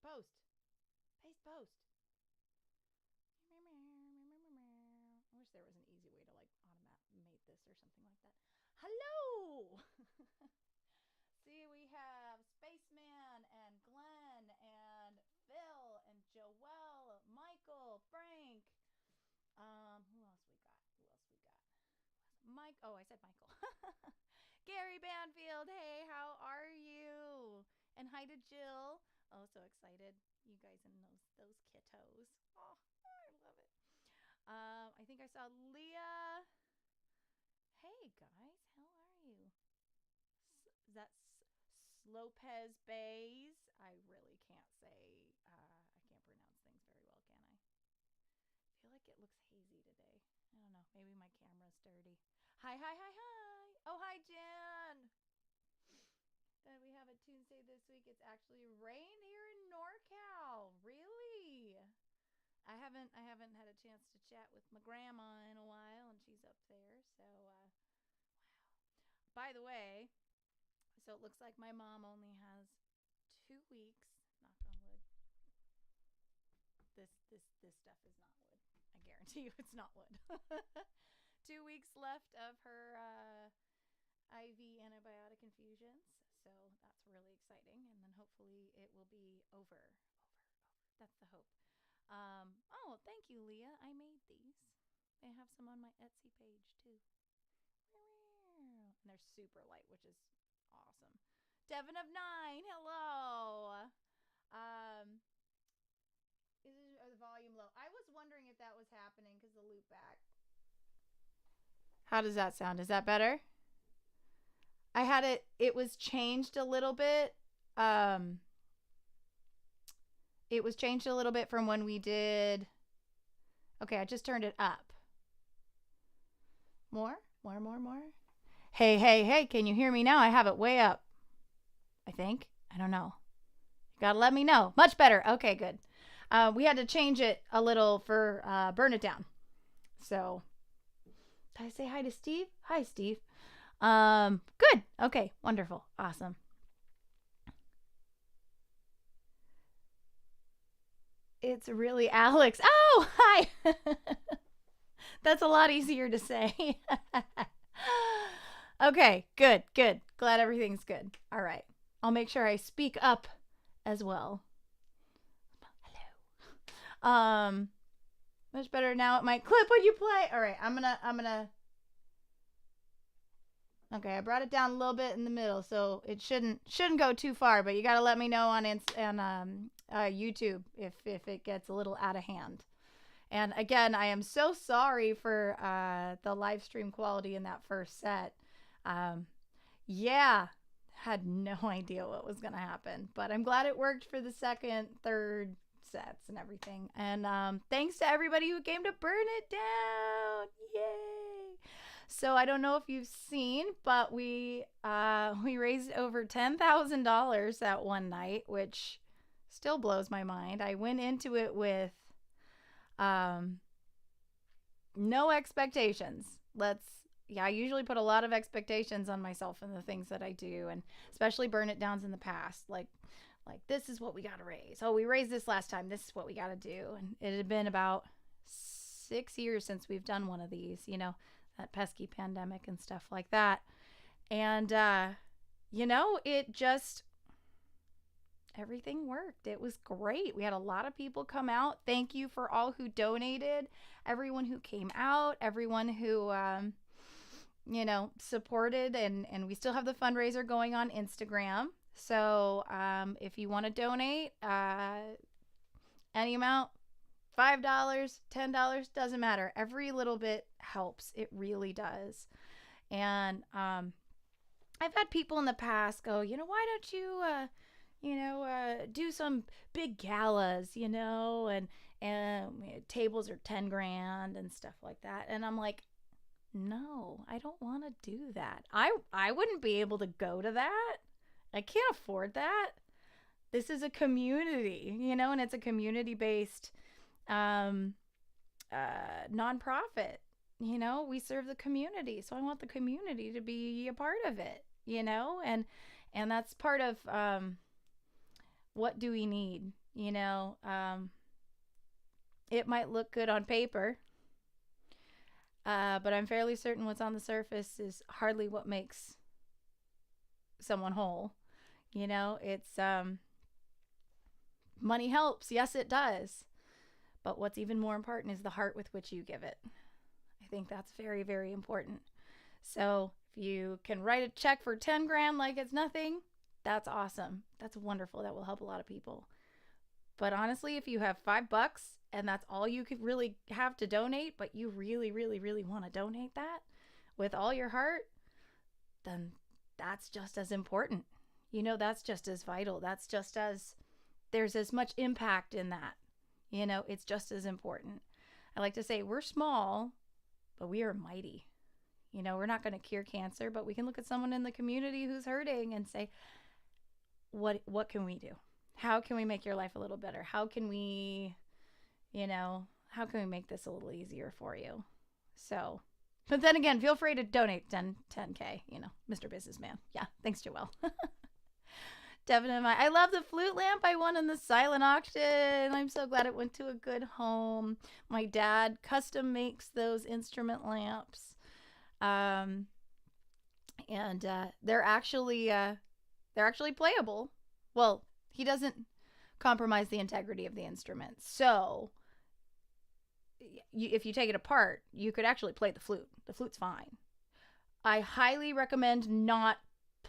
Post. Paste post. I wish there was an easy way to like automate this or something like that. Hello! See, we have Spaceman and Glenn and Phil and Joelle, Michael, Frank. Who else we got? Who else we got? Mike. Oh, I said Michael. Gary Banfield. Hey, how are you? And hi to Jill. Oh, so excited. You guys and those kiddos. Oh, I love it. I think I saw Leah. Hey guys, how are you? That's Lopez Bays. I really can't say. I can't pronounce things very well, can I? I feel like it looks hazy today. I don't know. Maybe my camera's dirty. Hi, hi, hi, hi. Oh, hi, Jan. We have a Tunesday this week. It's actually rained here in NorCal. Really? I haven't had a chance to chat with my grandma in a while, and she's up there. So, wow. By the way, so it looks like my mom only has 2 weeks. Knock on wood. This stuff is not wood. I guarantee you, it's not wood. 2 weeks left of her IV antibiotic infusions, so that's really exciting. And then hopefully it will be over. That's the hope. Oh, thank you, Leah. I made these. I have some on my Etsy page too. And they're super light, which is awesome. Devin of 9, hello. Is the volume low? I was wondering if that was happening because the loop back. How does that sound? Is that better? I had it was changed a little bit. It was changed a little bit from when we did. Okay, I just turned it up. More. Hey, can you hear me now? I have it way up. I think. I don't know. You gotta let me know. Much better. Okay, good. We had to change it a little for Burn It Down. So, did I say hi to Steve? Hi, Steve. Good. Okay, wonderful. Awesome. It's really Alex. Oh, hi. That's a lot easier to say. Okay, good. Glad everything's good. All right. I'll make sure I speak up as well. Hello. Much better now. It might clip when you play. All right, I'm gonna. Okay, I brought it down a little bit in the middle, so it shouldn't go too far. But you gotta let me know on YouTube if it gets a little out of hand. And again, I am so sorry for the live stream quality in that first set. Yeah, had no idea what was gonna happen, but I'm glad it worked for the second, third sets and everything. And thanks to everybody who came to burn it down. Yay! So I don't know if you've seen, but we raised over $10,000 that one night, which still blows my mind. I went into it with no expectations. I usually put a lot of expectations on myself and the things that I do, and especially burn it downs in the past. Like this is what we got to raise. Oh, we raised this last time. This is what we got to do. And it had been about 6 years since we've done one of these, that pesky pandemic and stuff like that. And, it just, everything worked. It was great. We had a lot of people come out. Thank you for all who donated, everyone who came out, everyone who, supported. And we still have the fundraiser going on Instagram. So if you want to donate, any amount, $5, $10, doesn't matter. Every little bit helps. It really does. And I've had people in the past go, why don't you, do some big galas, and tables are 10 grand and stuff like that. And I'm like, no, I don't want to do that. I wouldn't be able to go to that. I can't afford that. This is a community, and it's a community-based nonprofit. We serve the community, so I want the community to be a part of it, and that's part of what do we need, You know, it might look good on paper, but I'm fairly certain what's on the surface is hardly what makes someone whole. You know, it's money helps. Yes, it does. But what's even more important is the heart with which you give it. I think that's very, very important. So if you can write a check for 10 grand like it's nothing, that's awesome. That's wonderful. That will help a lot of people. But honestly, if you have $5 and that's all you could really have to donate, but you really, really, really want to donate that with all your heart, then that's just as important. You know, that's just as vital. That's just as, there's as much impact in that. You know, it's just as important. I like to say we're small, but we are mighty. You know, we're not going to cure cancer, but we can look at someone in the community who's hurting and say, what can we do? How can we make your life a little better? How can we, you know, how can we make this a little easier for you? So, but then again, feel free to donate 10K, you know, Mr. Businessman. Yeah, thanks, Joelle. Devin and I love the flute lamp I won in the silent auction. I'm so glad it went to a good home. My dad custom makes those instrument lamps. And they're actually playable. Well, he doesn't compromise the integrity of the instrument. So if you take it apart, you could actually play the flute. The flute's fine. I highly recommend not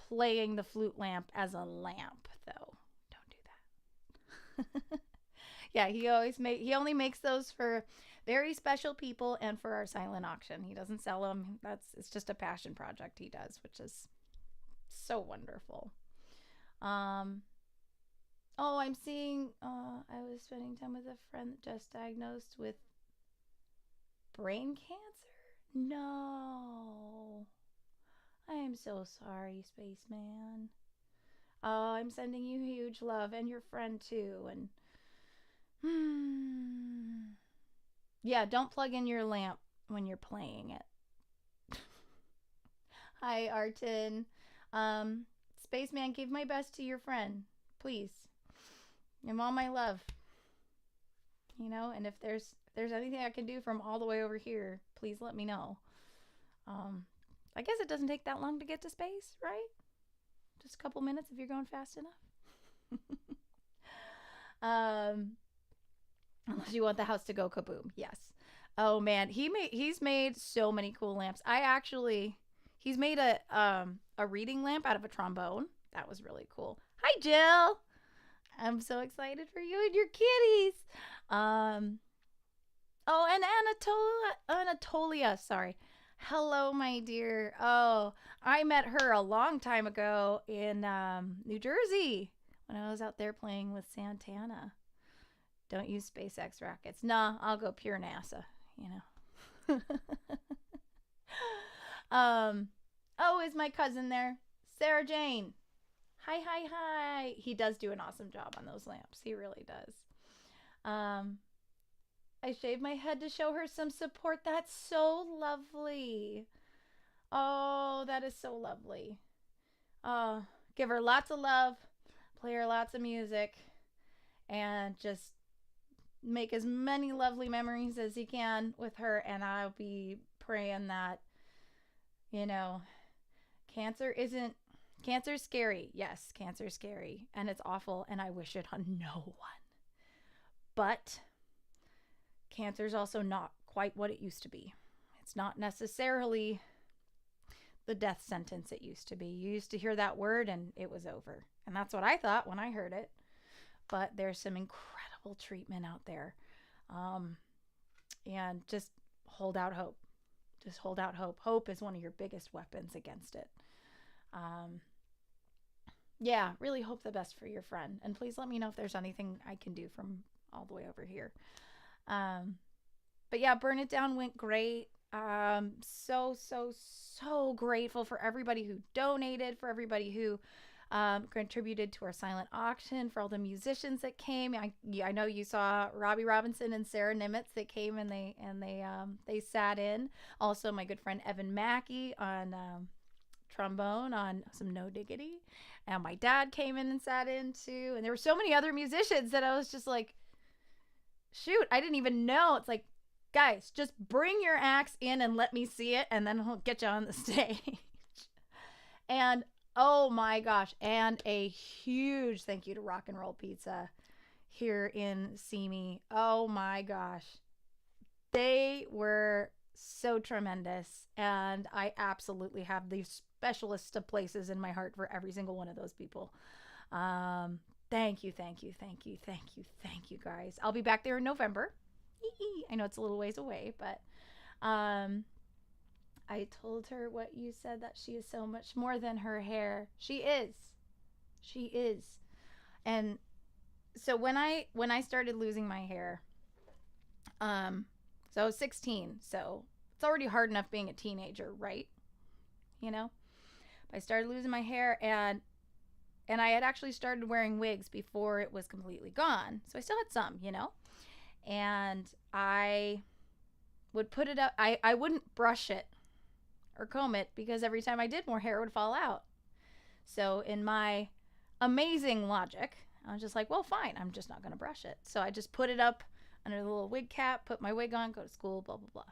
playing the flute lamp as a lamp, though. Don't do that. Yeah, he only makes those for very special people and for our silent auction. He doesn't sell them. It's just a passion project he does, which is so wonderful. I'm seeing I was spending time with a friend that just diagnosed with brain cancer. No. I am so sorry, Spaceman. Oh, I'm sending you huge love, and your friend too. And yeah, don't plug in your lamp when you're playing it. Hi, Artin. Spaceman, give my best to your friend, please. And all my love. You know, and if there's anything I can do from all the way over here, please let me know. I guess it doesn't take that long to get to space, right? Just a couple minutes if you're going fast enough. Unless you want the house to go kaboom. Yes. Oh man, he's made so many cool lamps. He's made a reading lamp out of a trombone. That was really cool. Hi, Jill. I'm so excited for you and your kitties. Oh, and Anatolia, sorry. Hello, my dear. Oh, I met her a long time ago in New Jersey when I was out there playing with Santana. Don't use SpaceX rockets. Nah, I'll go pure NASA, you know. Oh, is my cousin there? Sarah Jane. Hi. He does do an awesome job on those lamps. He really does. I shaved my head to show her some support. That's so lovely. Oh, that is so lovely. Give her lots of love, play her lots of music, and just make as many lovely memories as you can with her. And I'll be praying that, you know, cancer's scary. Yes, cancer's scary, and it's awful, and I wish it on no one. But cancer is also not quite what it used to be. It's not necessarily the death sentence it used to be. You used to hear that word and it was over. And that's what I thought when I heard it. But there's some incredible treatment out there. And just hold out hope. Just hold out hope. Hope is one of your biggest weapons against it. Yeah, really hope the best for your friend. And please let me know if there's anything I can do from all the way over here. But yeah, Burn It Down went great. So grateful for everybody who donated, for everybody who contributed to our silent auction, for all the musicians that came. I know you saw Robbie Robinson and Sarah Nimitz that came and they sat in. Also, my good friend Evan Mackey on trombone on some No Diggity. And my dad came in and sat in too. And there were so many other musicians that I was just like, shoot, I didn't even know. It's like, guys, just bring your axe in and let me see it, and then I'll get you on the stage. And oh my gosh, and a huge thank you to Rock and Roll Pizza here in Simi. Oh my gosh. They were so tremendous, and I absolutely have the specialist of places in my heart for every single one of those people. Thank you, guys. I'll be back there in November. I know it's a little ways away, but I told her what you said, that she is so much more than her hair. She is. And so when I started losing my hair, so I was 16, so it's already hard enough being a teenager, right? You know? I started losing my hair, and I had actually started wearing wigs before it was completely gone. So I still had some, you know? And I would put it up. I wouldn't brush it or comb it, because every time I did, more hair would fall out. So in my amazing logic, I was just like, well, fine, I'm just not going to brush it. So I just put it up under the little wig cap, put my wig on, go to school, blah, blah, blah.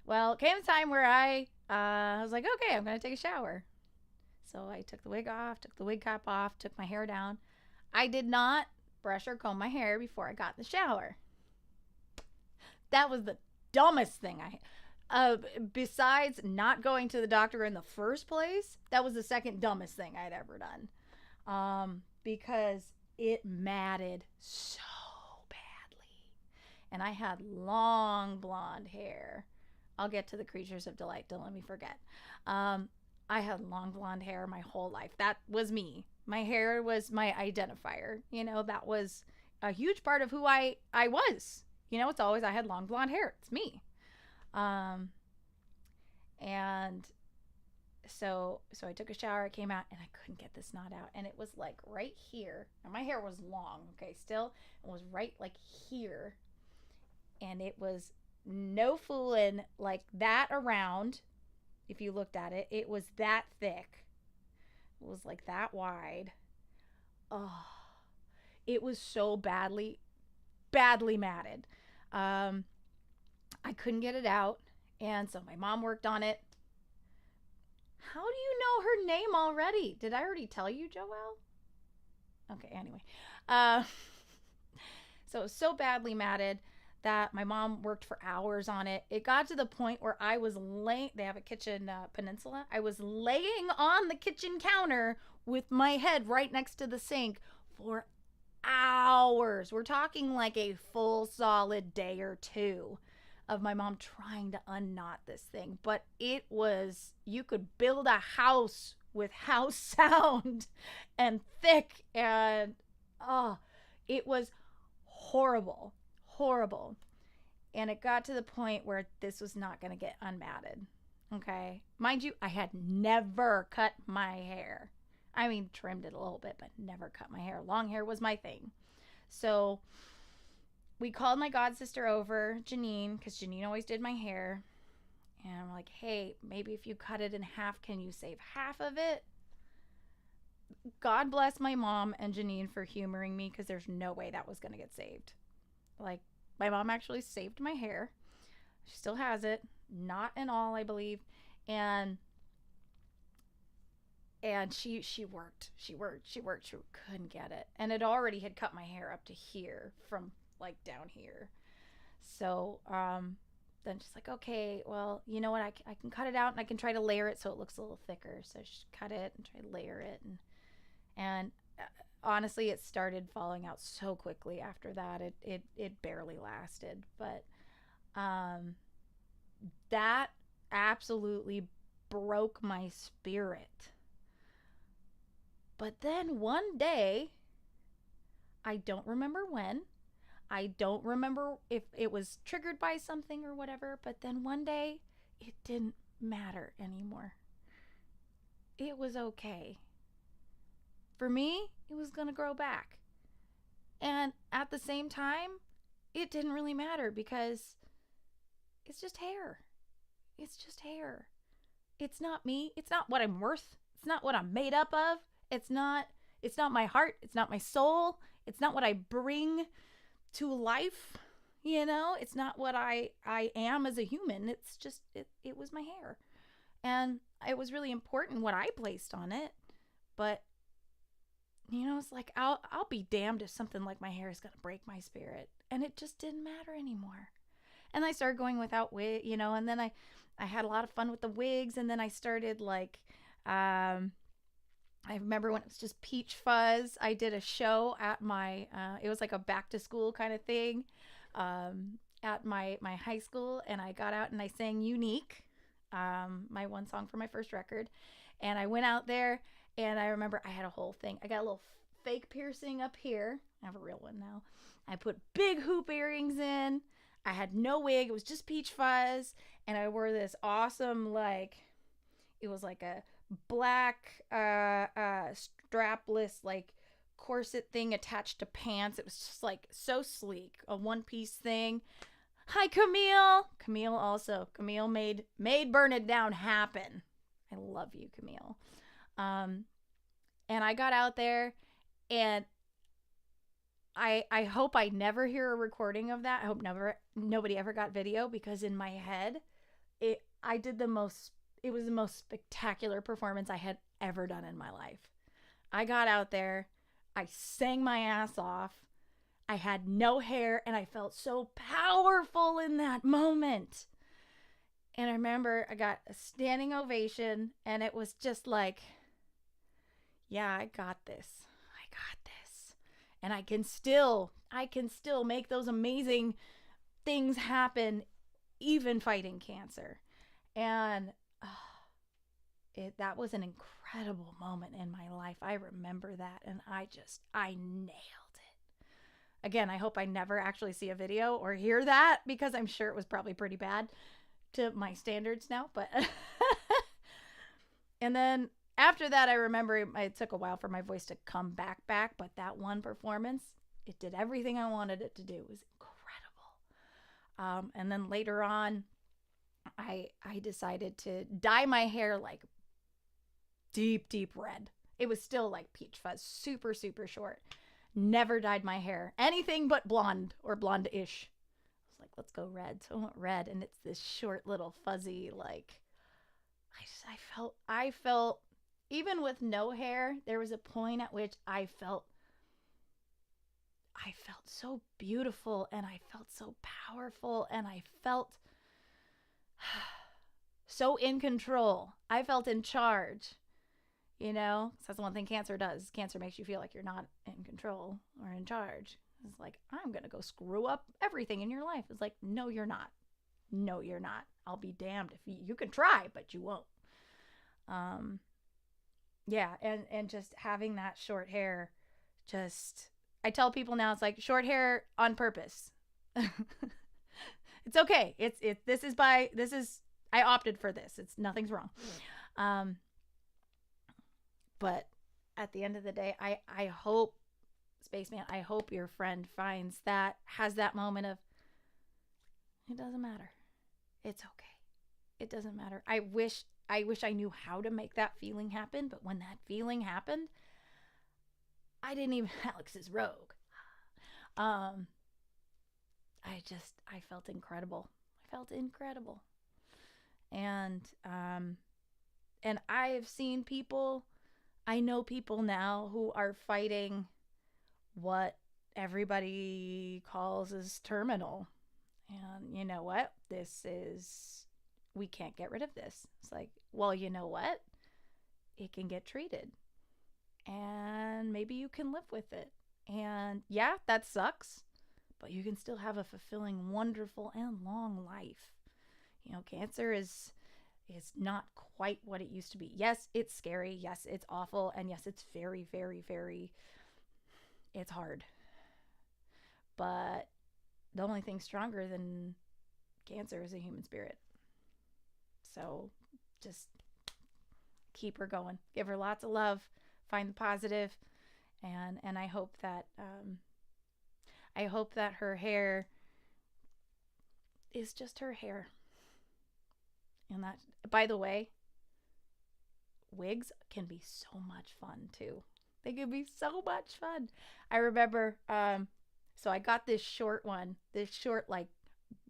Well, it came a time where I was like, okay, I'm going to take a shower. So I took the wig off, took the wig cap off, took my hair down. I did not brush or comb my hair before I got in the shower. That was the dumbest thing besides not going to the doctor in the first place, that was the second dumbest thing I'd ever done. Because it matted so badly. And I had long blonde hair. I'll get to the creatures of delight. Don't let me forget. I had long blonde hair my whole life. That was me. My hair was my identifier. You know, that was a huge part of who I was. You know, it's always, I had long blonde hair. It's me. And so I took a shower, I came out, and I couldn't get this knot out. And it was like right here. And my hair was long, okay, still. It was right like here. And it was no fooling, like that around. If you looked at it, it was that thick. It was like that wide. Oh, it was so badly matted. I couldn't get it out. And so my mom worked on it. How do you know her name already? Did I already tell you, Joelle? Okay, anyway. So it was so badly matted that my mom worked for hours on it. It got to the point where I was they have a kitchen peninsula. I was laying on the kitchen counter with my head right next to the sink for hours. We're talking like a full solid day or two of my mom trying to unknot this thing. But it was, you could build a house with house sound and thick, and it was horrible. And it got to the point where this was not going to get unmatted. Okay. Mind you, I had never cut my hair. I mean, trimmed it a little bit, but never cut my hair. Long hair was my thing. So we called my god sister over, Janine, because Janine always did my hair. And I'm like, hey, maybe if you cut it in half, can you save half of it? God bless my mom and Janine for humoring me, because there's no way that was going to get saved. Like, my mom actually saved my hair. She still has it. Not in all, I believe. And she worked. She couldn't get it. And it already had cut my hair up to here from like down here. So then she's like, okay, well, you know what? I can cut it out, and I can try to layer it so it looks a little thicker. So she cut it and try to layer it. And honestly, it started falling out so quickly after that. It barely lasted. But that absolutely broke my spirit. But then one day, I don't remember when, I don't remember if it was triggered by something or whatever, but then one day, it didn't matter anymore. It was okay. For me, it was going to grow back. And at the same time, it didn't really matter, because it's just hair. It's just hair. It's not me. It's not what I'm worth. It's not what I'm made up of. It's not my heart. It's not my soul. It's not what I bring to life. It's not what I am as a human. It's just it was my hair. And it was really important what I placed on it. But it's like I'll be damned if something like my hair is going to break my spirit. And it just didn't matter anymore. And I started going without wig, and then I had a lot of fun with the wigs, and then I started like I remember when it was just peach fuzz. I did a show at my it was like a back to school kind of thing at my high school, and I got out and I sang Unique, my one song for my first record, and I went out there, and I remember I had a whole thing. I got a little fake piercing up here. I have a real one now. I put big hoop earrings in. I had no wig. It was just peach fuzz, and I wore this awesome, like, it was like a black strapless like corset thing attached to pants. It was just like so sleek, a one-piece thing. Hi, Camille. Camille made Burn It Down happen. I love you, Camille. And I got out there, and I hope I never hear a recording of that. I hope nobody ever got video, because in my head, it was the most spectacular performance I had ever done in my life. I got out there, I sang my ass off, I had no hair, and I felt so powerful in that moment. And I remember I got a standing ovation, and it was just like, yeah, I got this. And I can still make those amazing things happen, even fighting cancer. And that was an incredible moment in my life. I remember that, and I nailed it. Again, I hope I never actually see a video or hear that, because I'm sure it was probably pretty bad to my standards now. But and then after that, I remember it took a while for my voice to come back, but that one performance, it did everything I wanted it to do. It was incredible. And then later on, I decided to dye my hair like deep red. It was still like peach fuzz, super short. Never dyed my hair anything but blonde or blonde-ish. I was like, let's go red. So I went red, and it's this short little fuzzy, like, I felt even with no hair, there was a point at which I felt so beautiful, and I felt so powerful, and I felt so in control. I felt in charge, that's the one thing cancer does. Cancer makes you feel like you're not in control or in charge. It's like, I'm going to go screw up everything in your life. It's like, no, you're not. I'll be damned if you can try, but you won't. Yeah, and just having that short hair, I tell people now, it's like short hair on purpose. It's okay. I opted for this. Nothing's wrong. But at the end of the day, I hope, Spaceman, I hope your friend has that moment of, it doesn't matter. It's okay. It doesn't matter. I wish I knew how to make that feeling happen, but when that feeling happened, I didn't even, Alex is rogue. I felt incredible. And I've seen people, I know people now who are fighting what everybody calls as terminal. And you know what? We can't get rid of this. It's like, well, you know what? It can get treated. And maybe you can live with it. And yeah, that sucks. But you can still have a fulfilling, wonderful, and long life. Cancer is not quite what it used to be. Yes, it's scary. Yes, it's awful. And yes, it's very, very, very, it's hard. But the only thing stronger than cancer is a human spirit. So just keep her going. Give her lots of love. Find the positive. And I hope that her hair is just her hair. And that, by the way, wigs can be so much fun too. They can be so much fun. I remember, so I got this short one, like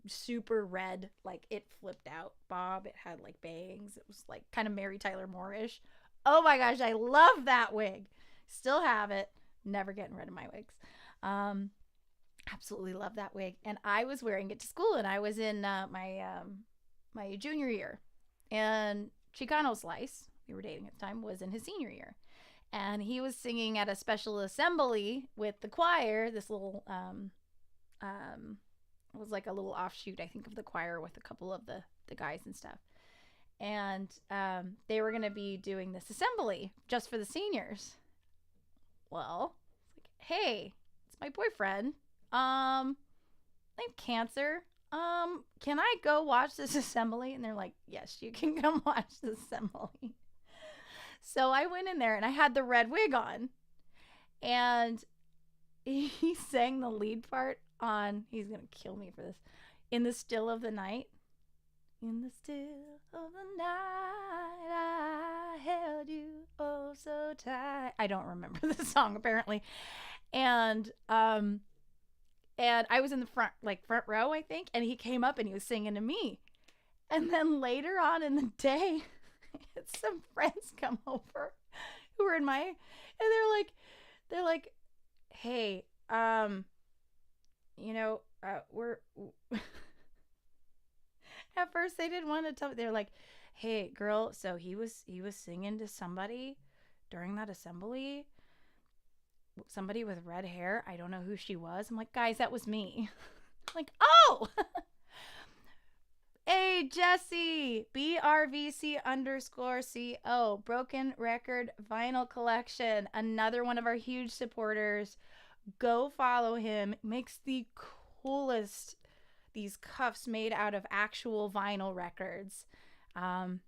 super red, like it flipped out bob. It had like bangs. It was like kind of Mary Tyler Moore-ish. Oh my gosh, I love that wig. Still have it. Never getting rid of my wigs. Absolutely love that wig. And I was wearing it to school, and I was in my junior year. And Chicano Slice, we were dating at the time, was in his senior year. And he was singing at a special assembly with the choir, this little, it was like a little offshoot, I think, of the choir with a couple of the guys and stuff. And they were going to be doing this assembly just for the seniors. Well, it's like, hey, it's my boyfriend. I have cancer. Can I go watch this assembly? And they're like, yes, you can come watch this assembly. So I went in there and I had the red wig on, and he sang the lead part on, he's going to kill me for this, In the Still of the Night. In the still of the night, I held you oh so tight. I don't remember the song apparently. And I was in the front row, I think, and he came up and he was singing to me. And then later on in the day, some friends come over who were in my, and they're like, hey, we're at first they didn't want to tell me. They're like, hey girl, so he was singing to somebody during that assembly, somebody with red hair. I don't know who she was. I'm like, guys, that was me. Like, oh. Hey, Jesse, BRVC_CO, Broken Record Vinyl Collection, another one of our huge supporters. Go follow him. Makes the coolest, these cuffs made out of actual vinyl records. I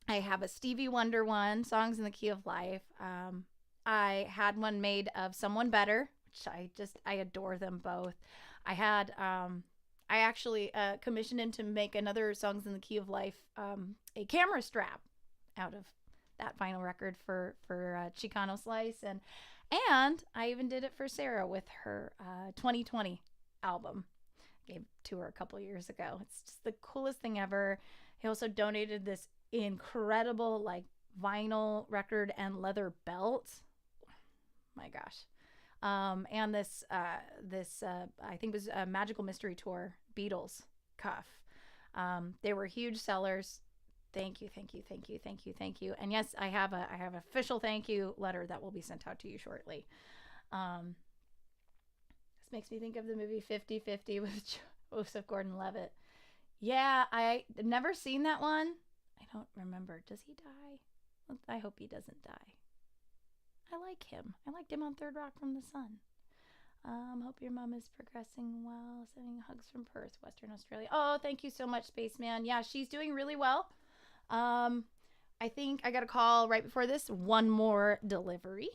have a Stevie Wonder one, Songs in the Key of Life. I had one made of Someone Better, which I adore them both. I actually commissioned him to make another Songs in the Key of Life, a camera strap out of that vinyl record for Chicano Slice. And I even did it for Sarah with her 2020 album. Gave it to her a couple years ago. It's just the coolest thing ever. He also donated this incredible like vinyl record and leather belt. My gosh. And this I think it was a Magical Mystery Tour Beatles cuff. They were huge sellers. Thank you. And yes, I have an official thank you letter that will be sent out to you shortly. This makes me think of the movie 50-50 with Joseph Gordon-Levitt. Yeah, I've never seen that one. I don't remember. Does he die? I hope he doesn't die. I like him. I liked him on Third Rock from the Sun. Hope your mom is progressing well. Sending hugs from Perth, Western Australia. Oh, thank you so much, Spaceman. Yeah, she's doing really well. I think I got a call right before this. One more delivery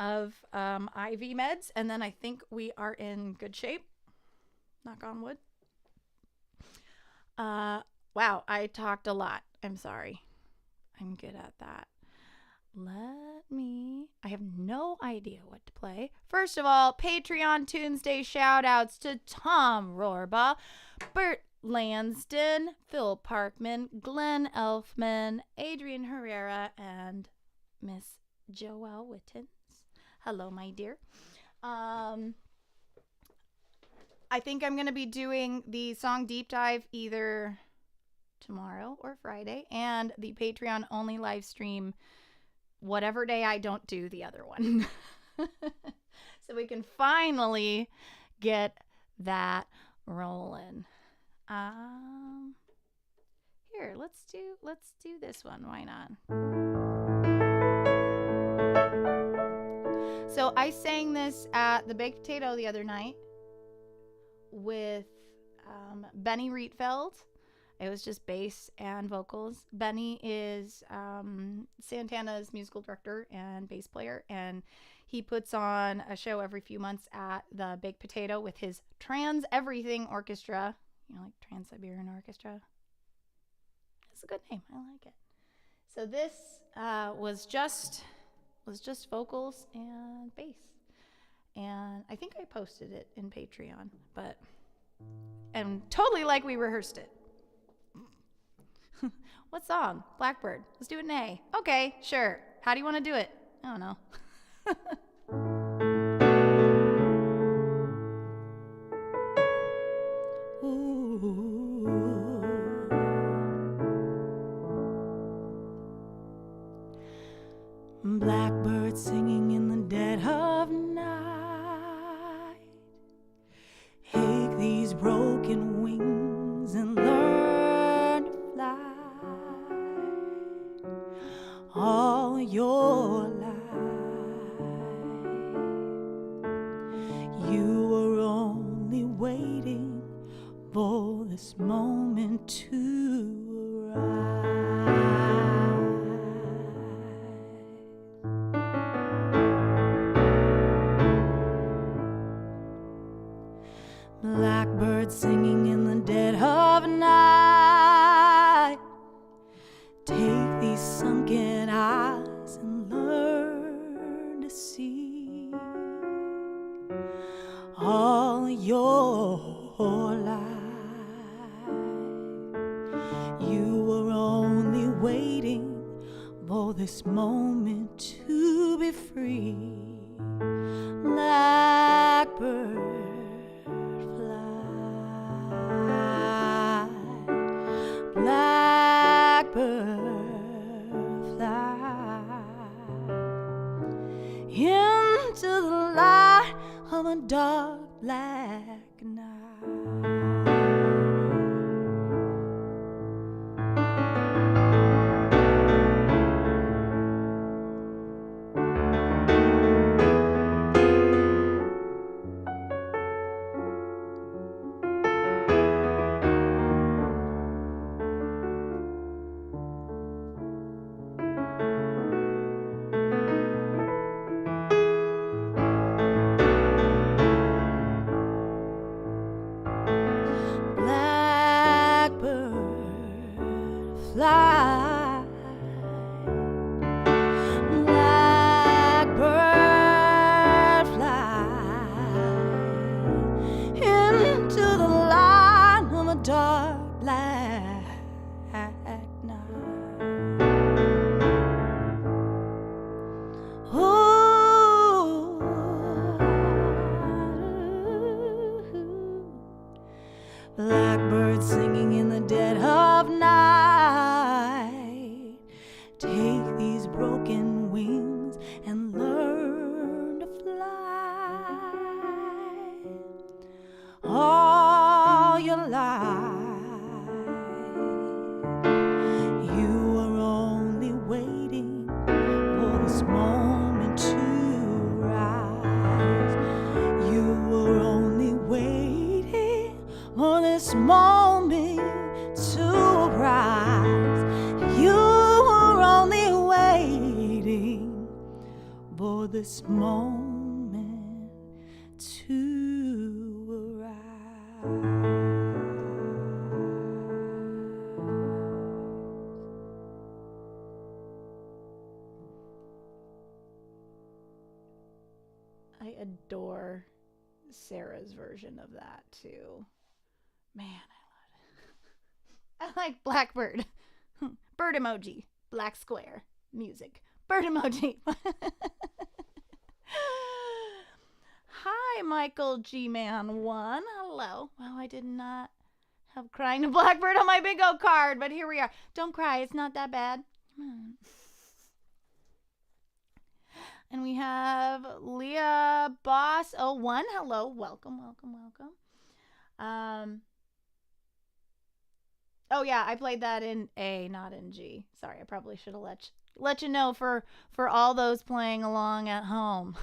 of IV meds, and then I think we are in good shape. Knock on wood. Wow, I talked a lot. I'm sorry. I'm good at that. I have no idea what to play. First of all, Patreon Tunesday shout outs to Tom Rohrbaugh, Bert Lansden, Phil Parkman, Glenn Elfman, Adrian Herrera, and Miss Joelle Wittens. Hello, my dear. I think I'm going to be doing the song deep dive either tomorrow or Friday, and the Patreon only live stream whatever day I don't do the other one. So we can finally get that rolling. Here, let's do this one. Why not? So I sang this at the Baked Potato the other night with Benny Rietveld. It was just bass and vocals. Benny is Santana's musical director and bass player, and he puts on a show every few months at the Baked Potato with his Trans Everything Orchestra. Like Trans-Siberian Orchestra. It's a good name. I like it. So this was just vocals and bass. And I think I posted it in Patreon, and totally like we rehearsed it. What song? Blackbird. Let's do it in A. Okay, sure. How do you want to do it? I don't know. Blackbird singing in the dead of night. Take these broken wings and learn to fly. All your life, you were only waiting for this moment to arrive. Blackbird singing in the dead of night. Take these sunken eyes and learn to see. All your life, you were only waiting for this moment to be free. Blackbird, blackbird, fly into the light of a dark black night. Fly, blackbird, fly into the light of a dark black night. Ooh, blackbird singing in the dead of night. Take these broken wings and learn to fly. All your life, you were only waiting for this moment to rise. You were only waiting for this moment to rise. You were only waiting for this moment to arrive. I adore Sarah's version of that too. Man, I love it. I like Blackbird. Bird emoji. Black square. Music. Bird emoji. Hi, Michael G-Man 1. Hello. Well, I did not have Crying to Blackbird on my bingo card, but here we are. Don't cry. It's not that bad. And we have Leah Boss 01. Hello. Welcome, welcome, welcome. Oh yeah, I played that in A, not in G. Sorry, I probably should have let you know for all those playing along at home.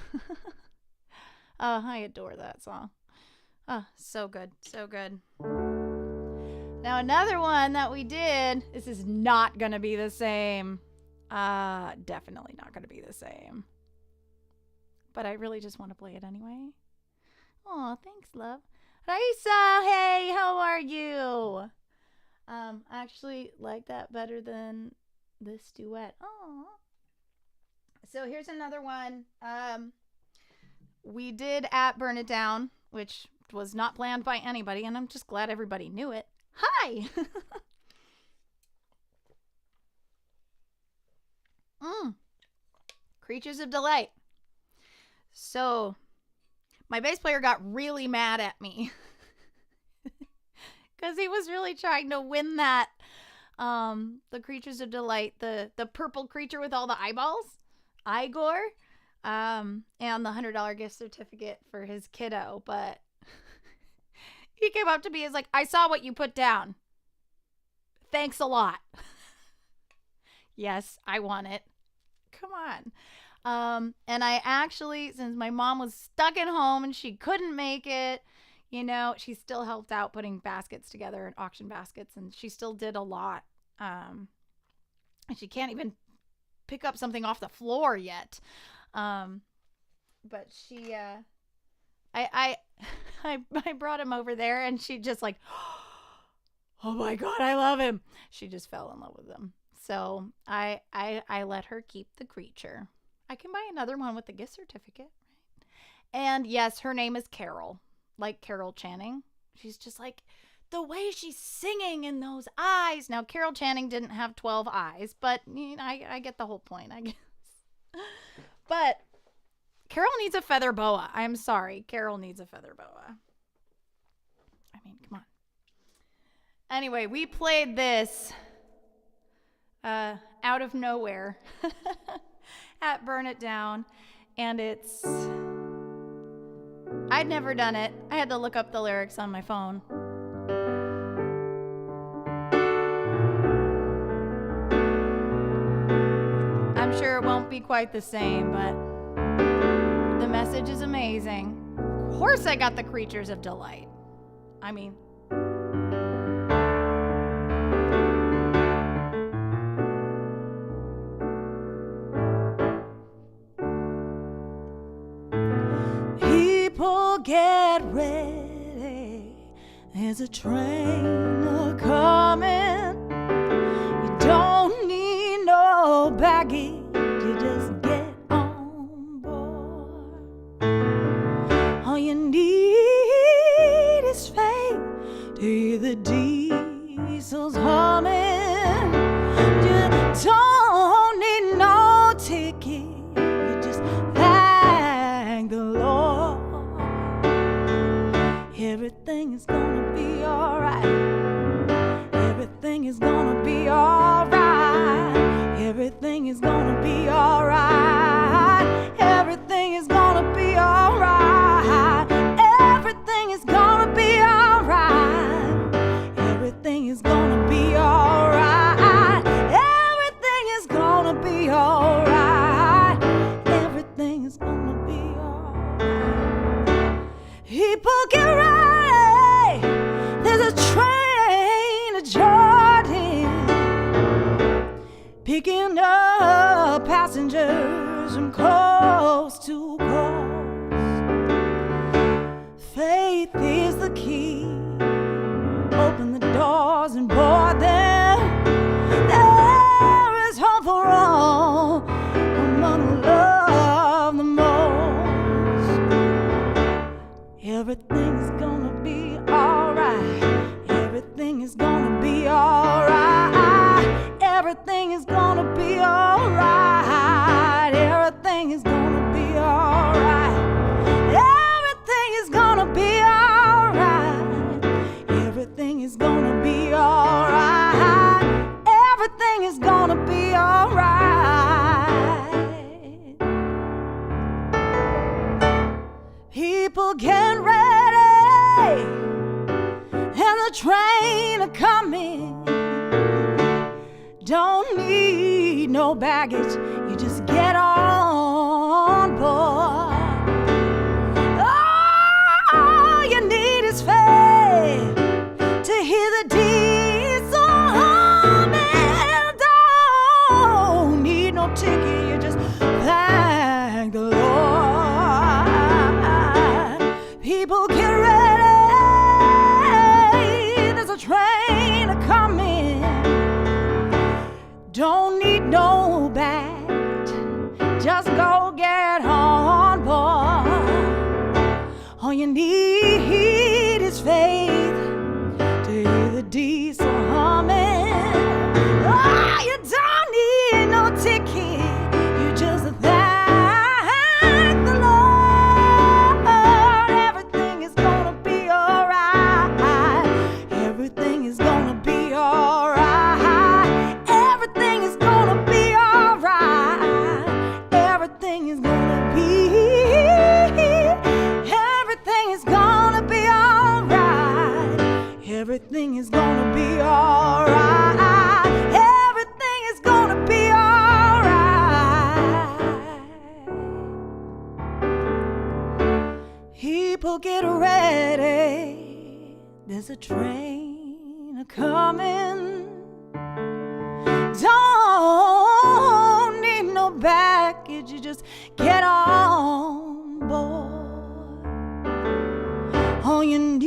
Oh, I adore that song. Oh, so good, so good. Now another one that we did. This is not gonna be the same. Definitely not gonna be the same. But I really just want to play it anyway. Oh, thanks, love. Raisa, hey, how are you? I actually like that better than this duet. Aww. So here's another one. We did at Burn It Down, which was not planned by anybody, and I'm just glad everybody knew it. Hi! Creatures of Delight. So, my bass player got really mad at me because he was really trying to win that, the Creatures of Delight, the purple creature with all the eyeballs, Igor, and the $100 gift certificate for his kiddo. But he came up to me and was like, I saw what you put down. Thanks a lot. Yes, I want it. Come on. And I actually, since my mom was stuck at home and she couldn't make it, you know, she still helped out putting baskets together and auction baskets, and she still did a lot. And she can't even pick up something off the floor yet. But she, I brought him over there, and she just like, oh my God, I love him. She just fell in love with him. So I let her keep the creature. I can buy another one with the gift certificate, right? And yes, her name is Carol, like Carol Channing. She's just like, the way she's singing in those eyes. Now, Carol Channing didn't have 12 eyes, but you know, I get the whole point, I guess. But Carol needs a feather boa. I'm sorry. Carol needs a feather boa. I mean, come on. Anyway, we played this out of nowhere at Burn It Down, and it's, I'd never done it. I had to look up the lyrics on my phone. I'm sure it won't be quite the same, but the message is amazing. Of course I got the Creatures of Delight. I mean, people get ready. There's a train a-coming. You don't need no baggage. You just get on board. All you need is faith to hear the diesels humming. You don't need no ticket. You just thank the Lord. Everything is gonna be alright. Everything is gonna be alright. Everything is gonna be alright. Everything is gonna be alright. Everything is gonna be alright. Everything is gonna be alright. Everything is gonna be alright. Everything is gonna be alright. People get ready. There's a train to Jordan, picking up passengers from coast to coast. Faith is the key. Open the doors and board them. There is hope for all among who love the most. Everything's gonna be alright. Everything is gonna be alright. Everything is gonna be alright. Everything is gonna be alright. Everything is gonna be alright. Everything is gonna be alright. Everything is gonna be alright. People get ready, and the train a coming. Don't need no baggage, you just get on board. All you need is faith to hear the diesel humming. Don't need no ticket, you just thank the Lord. People get ready, there's a train a coming. Don't need just go get on board. All you need is faith to hear the diesel humming. Oh, you don't need no ticket. You just thank the Lord. Everything is gonna be alright. Everything is gonna be alright. Everything is gonna be alright. Everything is gonna be. Everything is gonna be alright. Everything is gonna be alright. Everything is gonna be alright. People get ready. There's a train a-coming. Don't need no baggage. You just get on board. All you need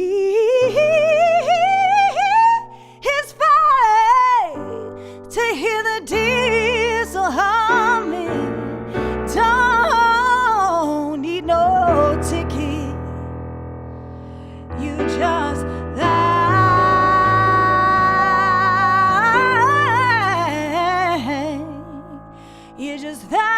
is faith to hear the diesel humming. Don't need no ticket. You just thank. You just thank.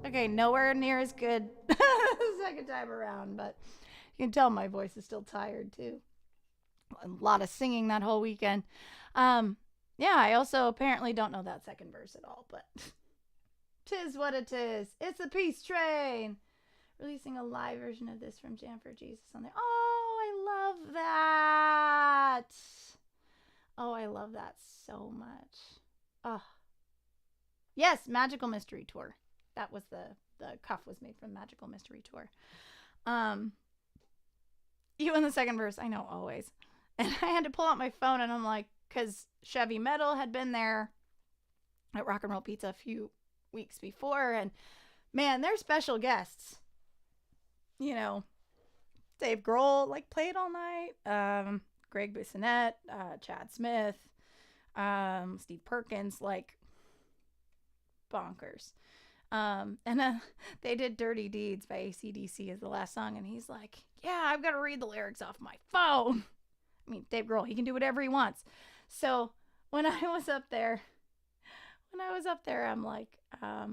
Okay, nowhere near as good the second time around, but you can tell my voice is still tired too. A lot of singing that whole weekend. Yeah, I also apparently don't know that second verse at all, but 'tis what it is. It's the Peace Train. Releasing a live version of this from Jam for Jesus on there. Oh, I love that. Oh, I love that so much. Oh. Yes, Magical Mystery Tour. That was the cuff was made from Magical Mystery Tour. You in the second verse, I know, always. And I had to pull out my phone, and I'm like, because Chevy Metal had been there at Rock and Roll Pizza a few weeks before, and man, they're special guests. You know, Dave Grohl, like, played all night. Greg Bissonette, Chad Smith, Steve Perkins, like, bonkers. And they did Dirty Deeds by AC/DC as the last song, and he's like, yeah, I've got to read the lyrics off my phone. I mean, Dave Grohl, he can do whatever he wants. So when I was up there, I'm like, I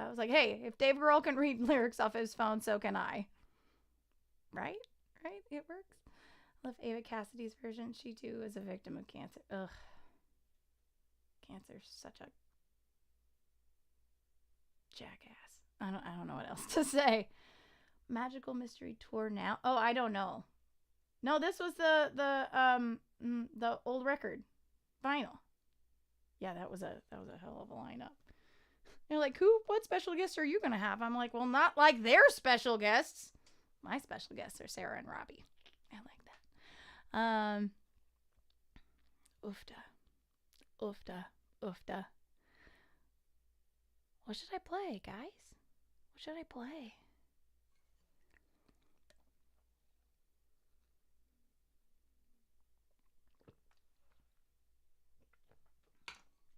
was like, hey, if Dave Grohl can read lyrics off his phone, so can I. Right? It works. I love Ava Cassidy's version. She too is a victim of cancer. Ugh. Cancer's such a jackass. I don't know what else to say. Magical Mystery Tour now. Oh, I don't know. No, this was the old record vinyl. Yeah, that was a hell of a lineup. They're like, what special guests are you gonna have? I'm like, well, not like their special guests. My special guests are Sarah and Robbie. I like that. Oofda. What should I play, guys? What should I play?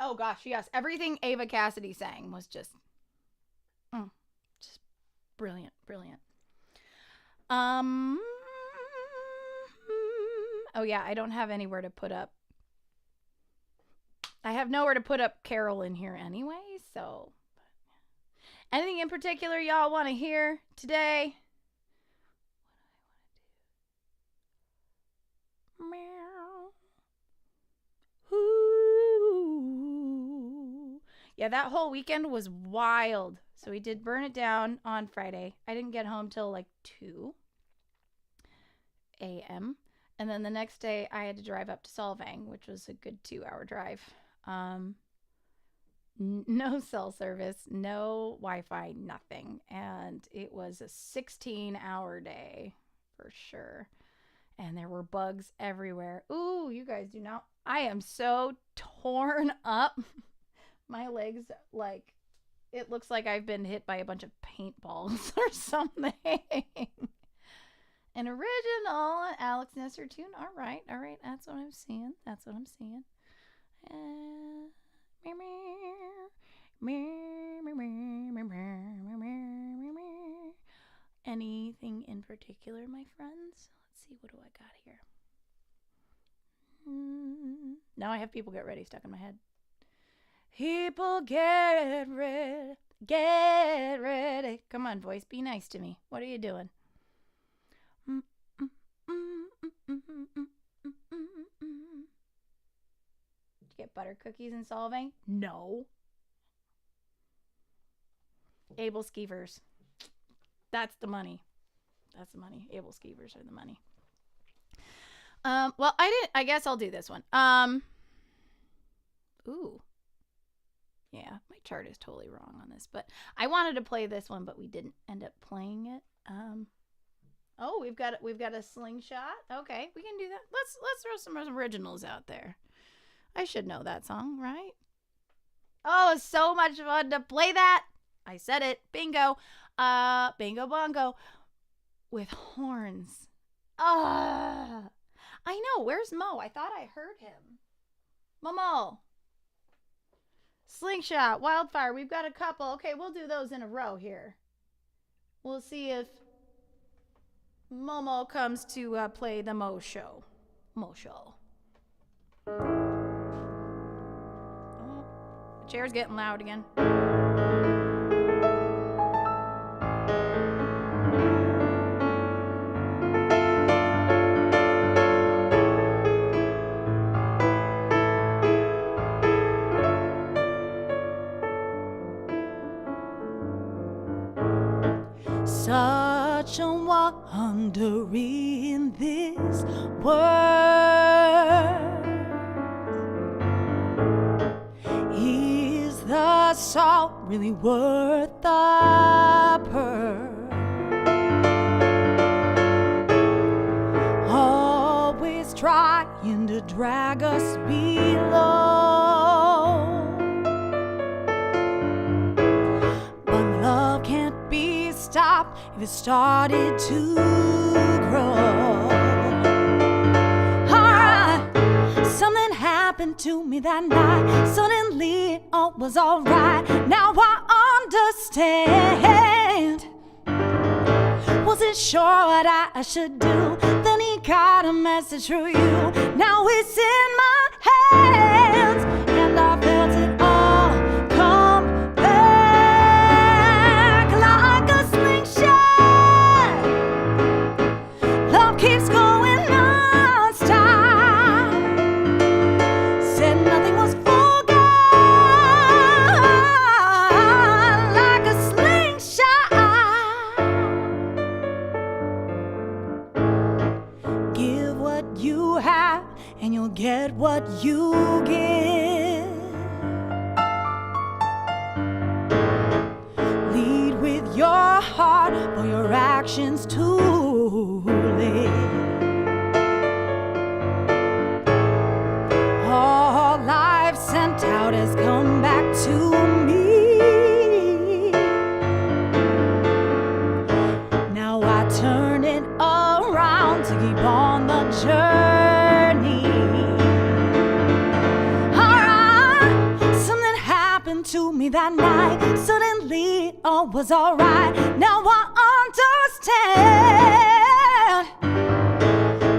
Oh gosh, yes. Everything Ava Cassidy sang was just brilliant. Oh yeah, I don't have anywhere to put up. I have nowhere to put up Carol in here anyway, so. Anything in particular y'all want to hear today? Meow. Ooh. Yeah, that whole weekend was wild. So we did Burn It Down on Friday. I didn't get home till like 2 a.m. And then the next day I had to drive up to Solvang, which was a good 2-hour drive. No cell service, no Wi-Fi, nothing. And it was a 16-hour day for sure. And there were bugs everywhere. Ooh, you guys do not. I am so torn up. My legs, like, it looks like I've been hit by a bunch of paintballs or something. An original Alex Nestor tune. All right. That's what I'm seeing. Anything in particular, my friends? Let's see. What do I got here? Now I have people get ready stuck in my head. People get ready. Get ready. Come on, voice. Be nice to me. What are you doing? Did you get butter cookies in Solvang? No. Able Skeevers. That's the money. Able Skeevers are the money. Well, I guess I'll do this one. Ooh. Yeah, my chart is totally wrong on this, but I wanted to play this one, but we didn't end up playing it. Oh, we've got a slingshot. Okay, we can do that. Let's throw some originals out there. I should know that song, right? Oh, it's so much fun to play that. I said it. Bingo. Bingo bongo with horns. I know. Where's Mo? I thought I heard him. Momo. Slingshot, Wildfire. We've got a couple. Okay, we'll do those in a row here. We'll see if Momo comes to play the Mo Show. Oh, the chair's getting loud again. Such a wonder in this world. Is the salt really worth the pearl? Always trying to drag us below. Stop if it started to grow. Alright, something happened to me that night. Suddenly all was alright. Now I understand. Wasn't sure what I should do. Then he got a message through you. Now it's in my hands, and I felt it all come back like a slingshot. Love keeps going non-stop. Said nothing was forgot like a slingshot. Give what you have and you'll get what you give. Lead with your heart or your actions too late. All I've sent out has come back to me. Now I turn it around to keep on the journey. Alright, something happened to me that night. Suddenly all was alright. Now I understand.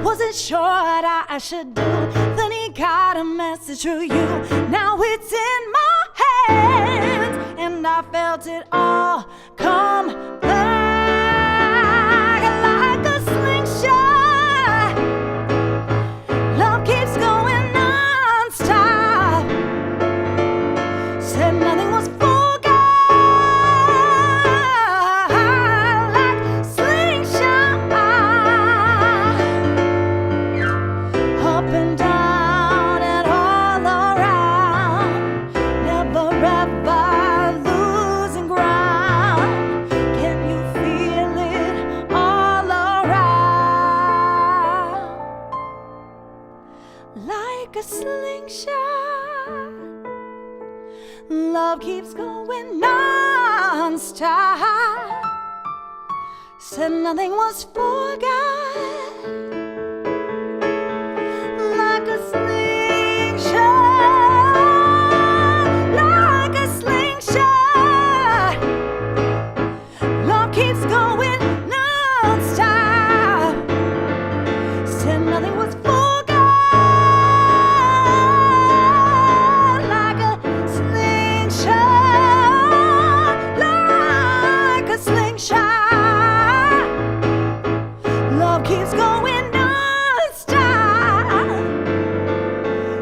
Wasn't sure what I should do. Then he got a message through you. Now it's in my hands, and I felt it all come back like a slingshot. Love keeps going non-stop. Said nothing was forgot like slingshot. Up and down and all around, never ever losing ground. Can you feel it all around? Like a slingshot, love keeps going on. non-stop. Said nothing was forgotten. Like a slingshot, like a slingshot. Love keeps going non-stop. Said nothing was forgotten. Like a slingshot, like a slingshot. Love keeps going non-stop.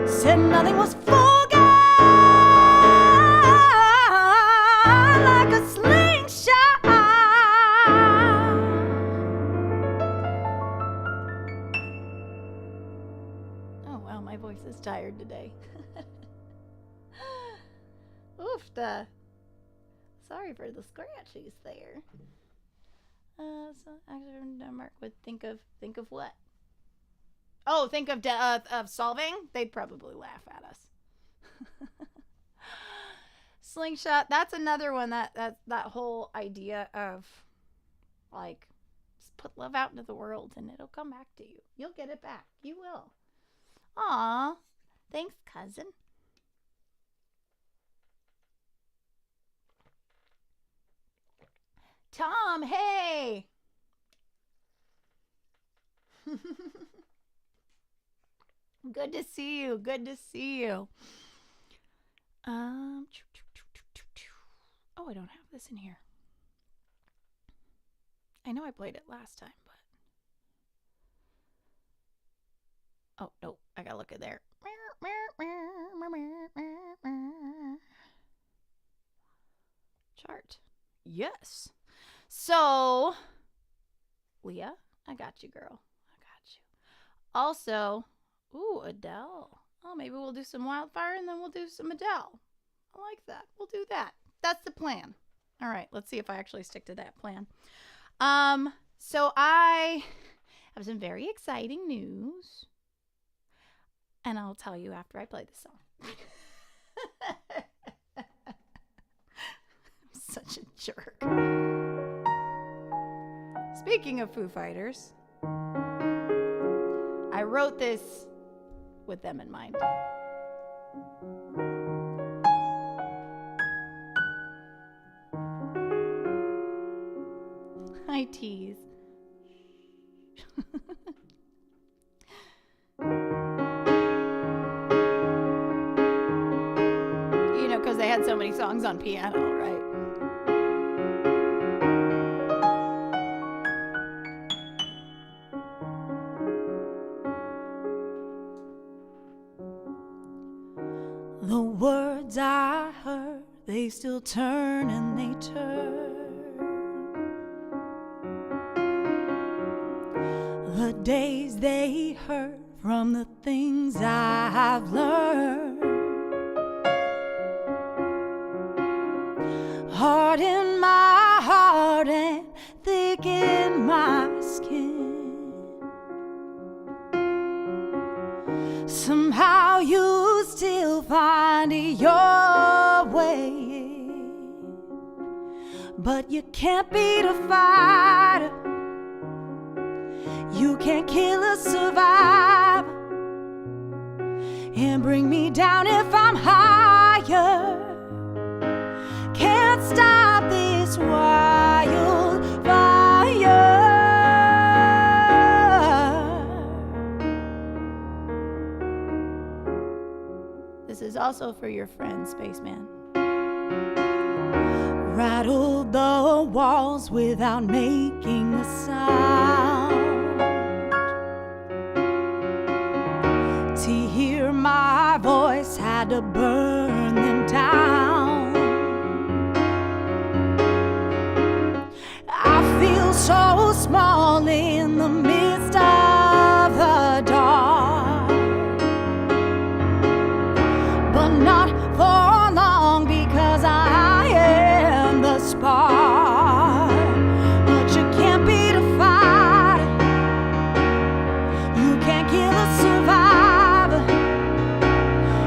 Said nothing was forgotten. Like a slingshot. Oh wow, my voice is tired today. Oof, sorry for the scratchies there. So actually, Denmark would think of what? Oh, think of solving? They'd probably laugh at us. Slingshot. That's another one that whole idea of like just put love out into the world and it'll come back to you. You'll get it back. You will. Aw, thanks, cousin. Tom, hey. Good to see you. Good to see you. Oh, I don't have this in here. I know I played it last time, but oh no, I gotta look at there. Chart. Yes. So, Leah, I got you, girl. I got you. Also, ooh, Adele. Oh, maybe we'll do some Wildfire and then we'll do some Adele. I like that. We'll do that. That's the plan. All right, let's see if I actually stick to that plan. So I have some very exciting news. And I'll tell you after I play the song. I'm such a jerk. Speaking of Foo Fighters, I wrote this with them in mind. I tease. You know, because they had so many songs on piano, right? The words I heard, they still turn and they turn. The days they hurt from the things I've learned. Hard in my heart and thick in my skin. Somehow you still find your way, but you can't beat a fighter. You can't kill a survivor and bring me down if I'm higher. Can't stop this wildfire. This is also for your friend, Spaceman. Rattled the walls without making a sound. To hear my voice had to burn them down. I feel so small in the midst of the dark, but not for long because I am the spark. But you can't beat a fighter, you can't kill a survivor,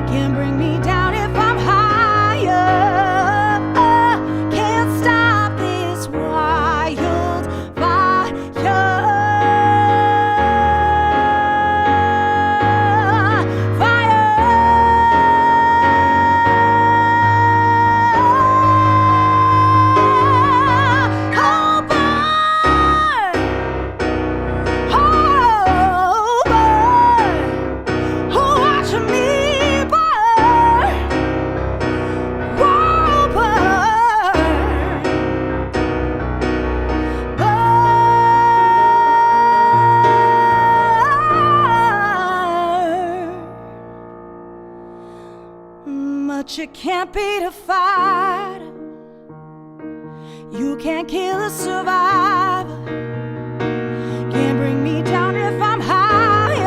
can't bring me down. can't beat a fighter. You can't kill a survivor. Can't bring me down if I'm higher.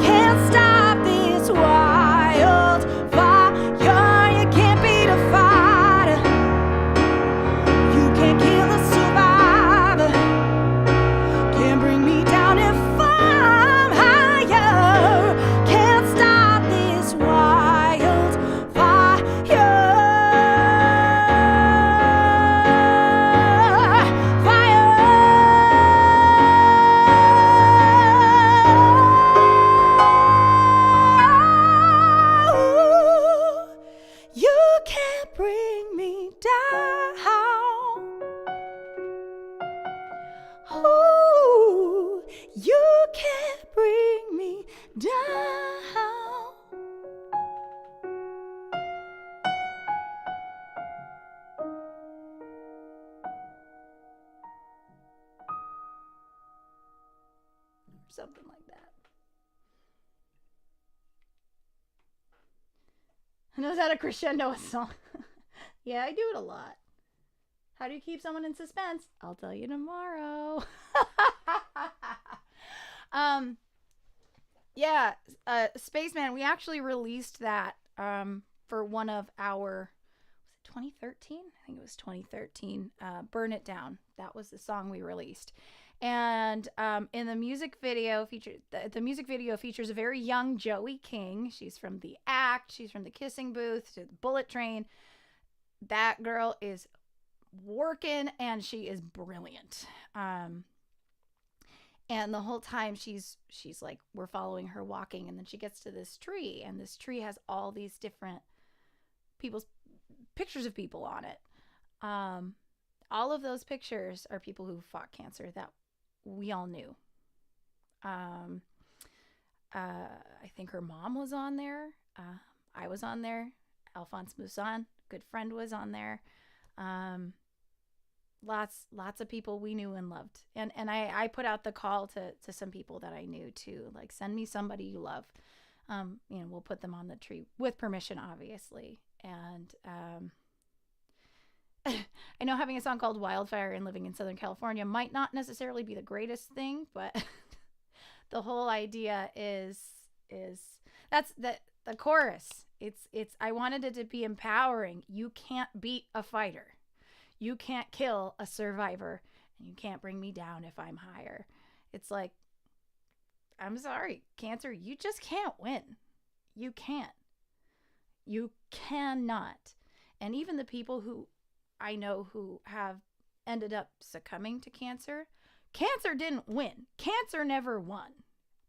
Can't stop this wildfire. You can't beat a fighter. You can't kill a survivor. Can't bring me down if I'm higher. Can't stop this wildfire. You can't bring me down. Ooh, you can't bring me down. Something like that. I know that a crescendo a song. Yeah, I do it a lot. How do you keep someone in suspense? I'll tell you tomorrow. Spaceman, we actually released that for one of our, was it 2013? I think it was 2013. Burn It Down. That was the song we released. And in the music video the music video features a very young Joey King. She's from The Act. She's from The Kissing Booth to The Bullet Train. That girl is working and she is brilliant. And the whole time she's like, we're following her walking, and then she gets to this tree, and this tree has all these different pictures of people on it. All of those pictures are people who fought cancer that we all knew. I think her mom was on there. I was on there. Alphonse Mousson, good friend, was on there. Lots of people we knew and loved. And I put out the call to some people that I knew too, like, send me somebody you love. We'll put them on the tree with permission, obviously. And I know having a song called Wildfire and living in Southern California might not necessarily be the greatest thing, but the whole idea is that's the chorus. It's I wanted it to be empowering. You can't beat a fighter. You can't kill a survivor, and you can't bring me down if I'm higher. It's like, I'm sorry, cancer, you just can't win. You can't. You cannot. And even the people who I know who have ended up succumbing to cancer didn't win. Cancer never won,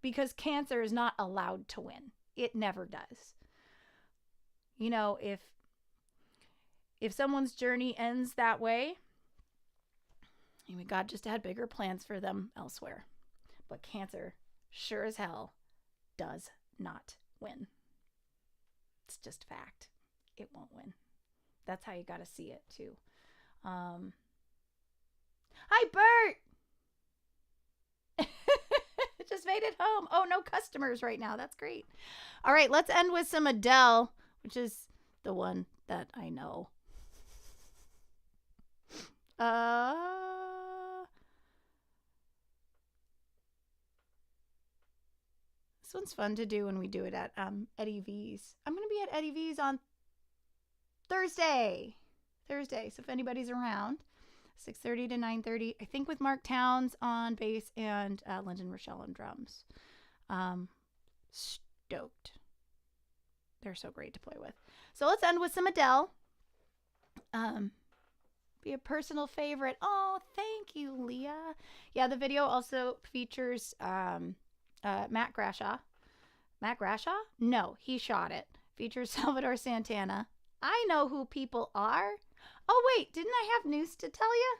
because cancer is not allowed to win. It never does. You know, if someone's journey ends that way, I mean, God just had bigger plans for them elsewhere. But cancer sure as hell does not win. It's just a fact. It won't win. That's how you got to see it too. Hi, Bert. Just made it home. Oh, no customers right now. That's great. All right, let's end with some Adele, which is the one that I know. This one's fun to do when we do it at Eddie V's. I'm going to be at Eddie V's on Thursday. So if anybody's around, 6:30 to 9:30, I think, with Mark Towns on bass and Lyndon Rochelle on drums. Stoked. They're so great to play with. So let's end with some Adele. Be a personal favorite. Oh, thank you, Leah. Yeah, the video also features Matt Grashaw. Matt Grashaw? No, he shot it. Features Salvador Santana. I know who people are. Oh, wait, didn't I have news to tell you?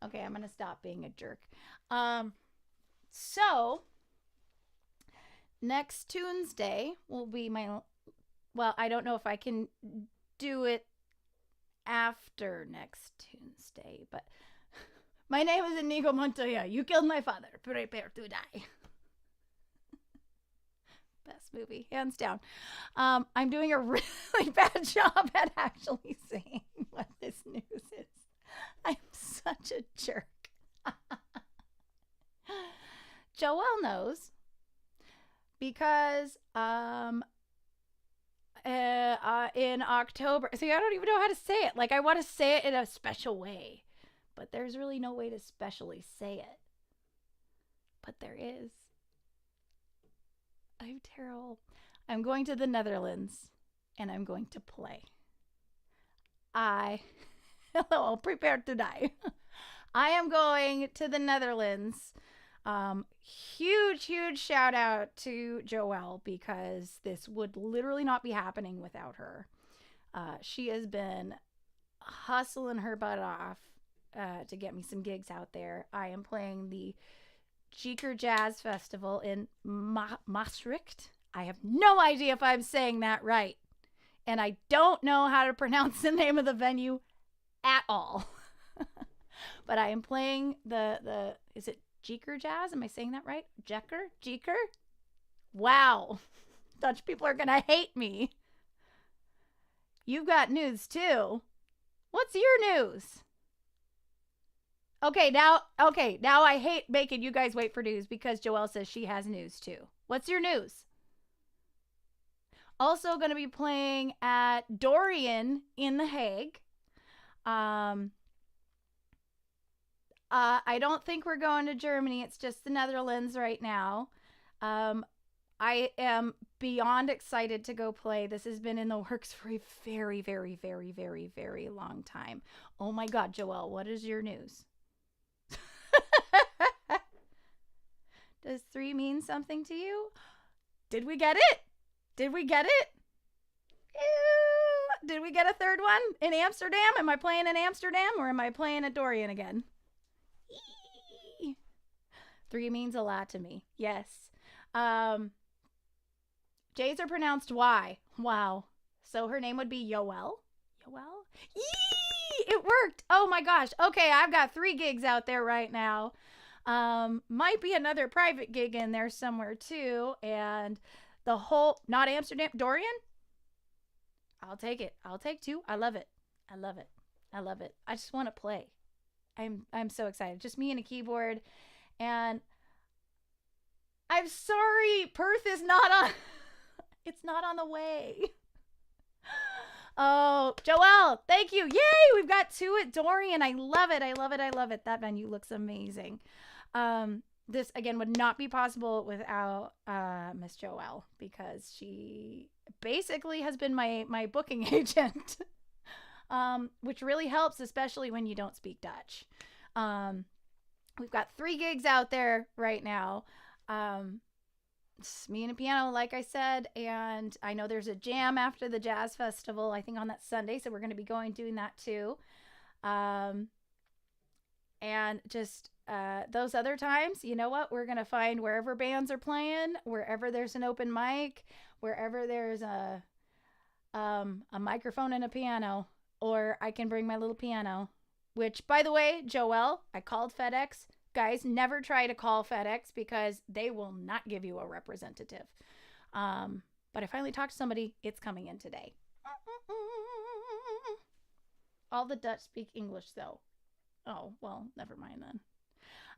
Okay, I'm going to stop being a jerk. So next Tunesday will be I don't know if I can do it after next Tuesday, but My name is Inigo Montoya. You killed my father. Prepare to die. Best movie, hands down. I'm doing a really bad job at actually saying what this news is. I'm such a jerk. Joelle knows because in October, see, I don't even know how to say it. Like, I want to say it in a special way, but there's really no way to specially say it. But there is. I'm terrible. I'm going to the Netherlands and I'm going to play. Hello, prepare to die. I am going to the Netherlands. Huge shout out to Joelle because this would literally not be happening without her. She has been hustling her butt off to get me some gigs out there. I am playing the Jeker Jazz Festival in Maastricht. I have no idea if I'm saying that right. And I don't know how to pronounce the name of the venue at all. But I am playing is it Jeker Jazz? Am I saying that right? Jeker? Wow. Dutch people are going to hate me. You've got news too. What's your news? Okay, now I hate making you guys wait for news because Joelle says she has news too. What's your news? Also going to be playing at Dorian in The Hague. I don't think we're going to Germany. It's just the Netherlands right now. I am beyond excited to go play. This has been in the works for a very, very, very, very, very long time. Oh my God, Joelle, what is your news? Does 3 mean something to you? Did we get it? Did we get it? Did we get a third one in Amsterdam? Am I playing in Amsterdam or am I playing at Dorian again? 3 means a lot to me. Yes. J's are pronounced Y. Wow. So her name would be Yoel. Yoel? Yee! It worked. Oh my gosh. Okay, I've got 3 gigs out there right now. Might be another private gig in there somewhere too. And the whole, not Amsterdam, Dorian? I'll take it. I'll take 2. I love it. I love it. I love it. I just want to play. I'm so excited. Just me and a keyboard. And I'm sorry, Perth is not on. It's not on the way. Oh, Joelle, thank you. Yay, we've got 2 at Dorian. I love it. I love it. I love it. That venue looks amazing. This, again, would not be possible without Miss Joelle because she basically has been my booking agent, which really helps, especially when you don't speak Dutch. We've got 3 gigs out there right now. It's me and a piano, like I said, and I know there's a jam after the jazz festival, I think on that Sunday, so we're going to be doing that too. And just those other times, you know what? We're going to find wherever bands are playing, wherever there's an open mic, wherever there's a microphone and a piano, or I can bring my little piano, which, by the way, Joelle, I called FedEx. Guys, never try to call FedEx because they will not give you a representative. But I finally talked to somebody. It's coming in today. All the Dutch speak English, though. Oh, well, never mind then.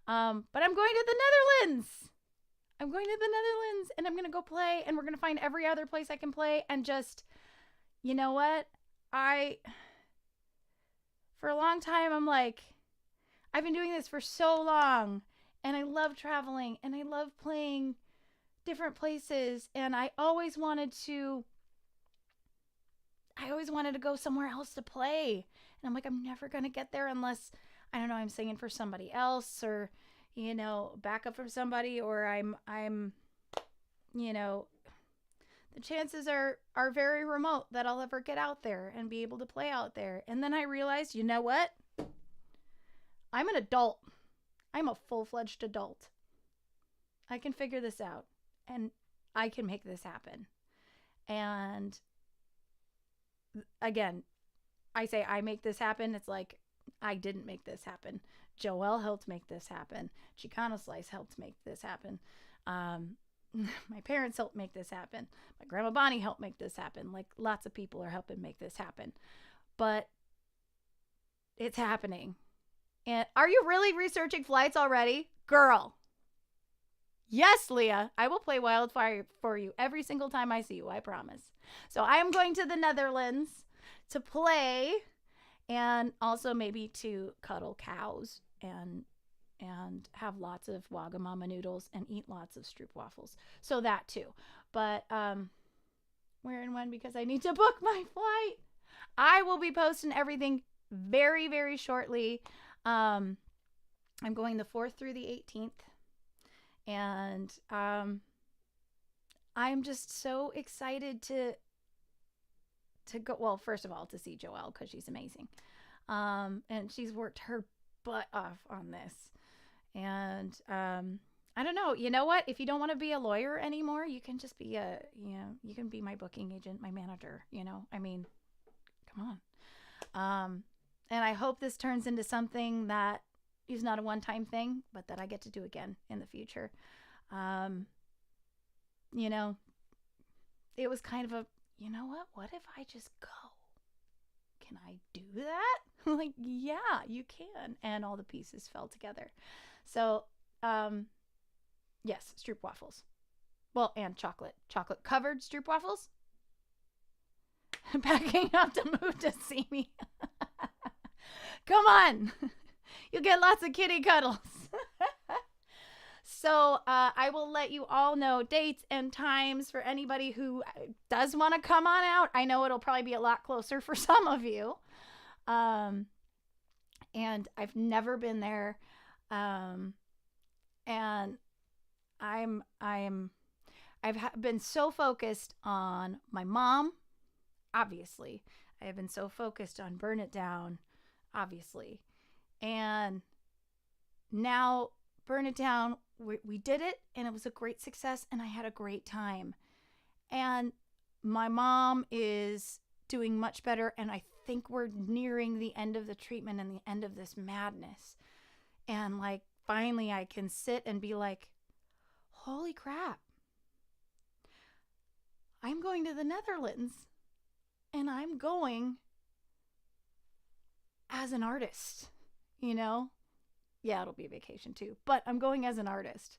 But I'm going to the Netherlands. I'm going to the Netherlands, and I'm going to go play, and we're going to find every other place I can play, and just, you know what? For a long time, I'm like, I've been doing this for so long, and I love traveling, and I love playing different places, and I always wanted to go somewhere else to play. And I'm like, I'm never going to get there unless, I don't know, I'm singing for somebody else, or, you know, backup from somebody, or I'm, you know, the chances are very remote that I'll ever get out there and be able to play out there. And then I realized, you know what? I'm an adult. I'm a full-fledged adult. I can figure this out, and I can make this happen. And again, I say I make this happen. It's like I didn't make this happen. Joelle helped make this happen. Chicano Slice helped make this happen. My parents helped make this happen. My grandma Bonnie helped make this happen. Like, lots of people are helping make this happen. But it's happening. And are you really researching flights already? Girl. Yes, Leah. I will play Wildfire for you every single time I see you. I promise. So I am going to the Netherlands to play, and also maybe to cuddle cows and have lots of Wagamama noodles and eat lots of stroopwafels. So that too. But where and when, because I need to book my flight. I will be posting everything very, very shortly. I'm going the 4th through the 18th. And I'm just so excited to go. Well, first of all, to see Joelle, because she's amazing. And she's worked her butt off on this. And I don't know. You know what? If you don't want to be a lawyer anymore, you can just be you can be my booking agent, my manager. I mean, come on. And I hope this turns into something that is not a one-time thing, but that I get to do again in the future. It was kind of a, what if I just go? Can I do that? Like, yeah, you can. And all the pieces fell together. So, yes, stroopwafels. Well, and chocolate covered stroopwafels. Packing up to move to see me. Come on. You'll get lots of kitty cuddles. So I will let you all know dates and times for anybody who does want to come on out. I know it'll probably be a lot closer for some of you. And I've never been there. And I've been so focused on my mom, obviously. I have been so focused on Burn It Down, obviously. And now Burn It Down, we did it, and it was a great success, and I had a great time. And my mom is doing much better, and I think we're nearing the end of the treatment and the end of this madness. And like, finally I can sit and be like, holy crap, I'm going to the Netherlands, and I'm going as an artist, Yeah, it'll be a vacation too, but I'm going as an artist.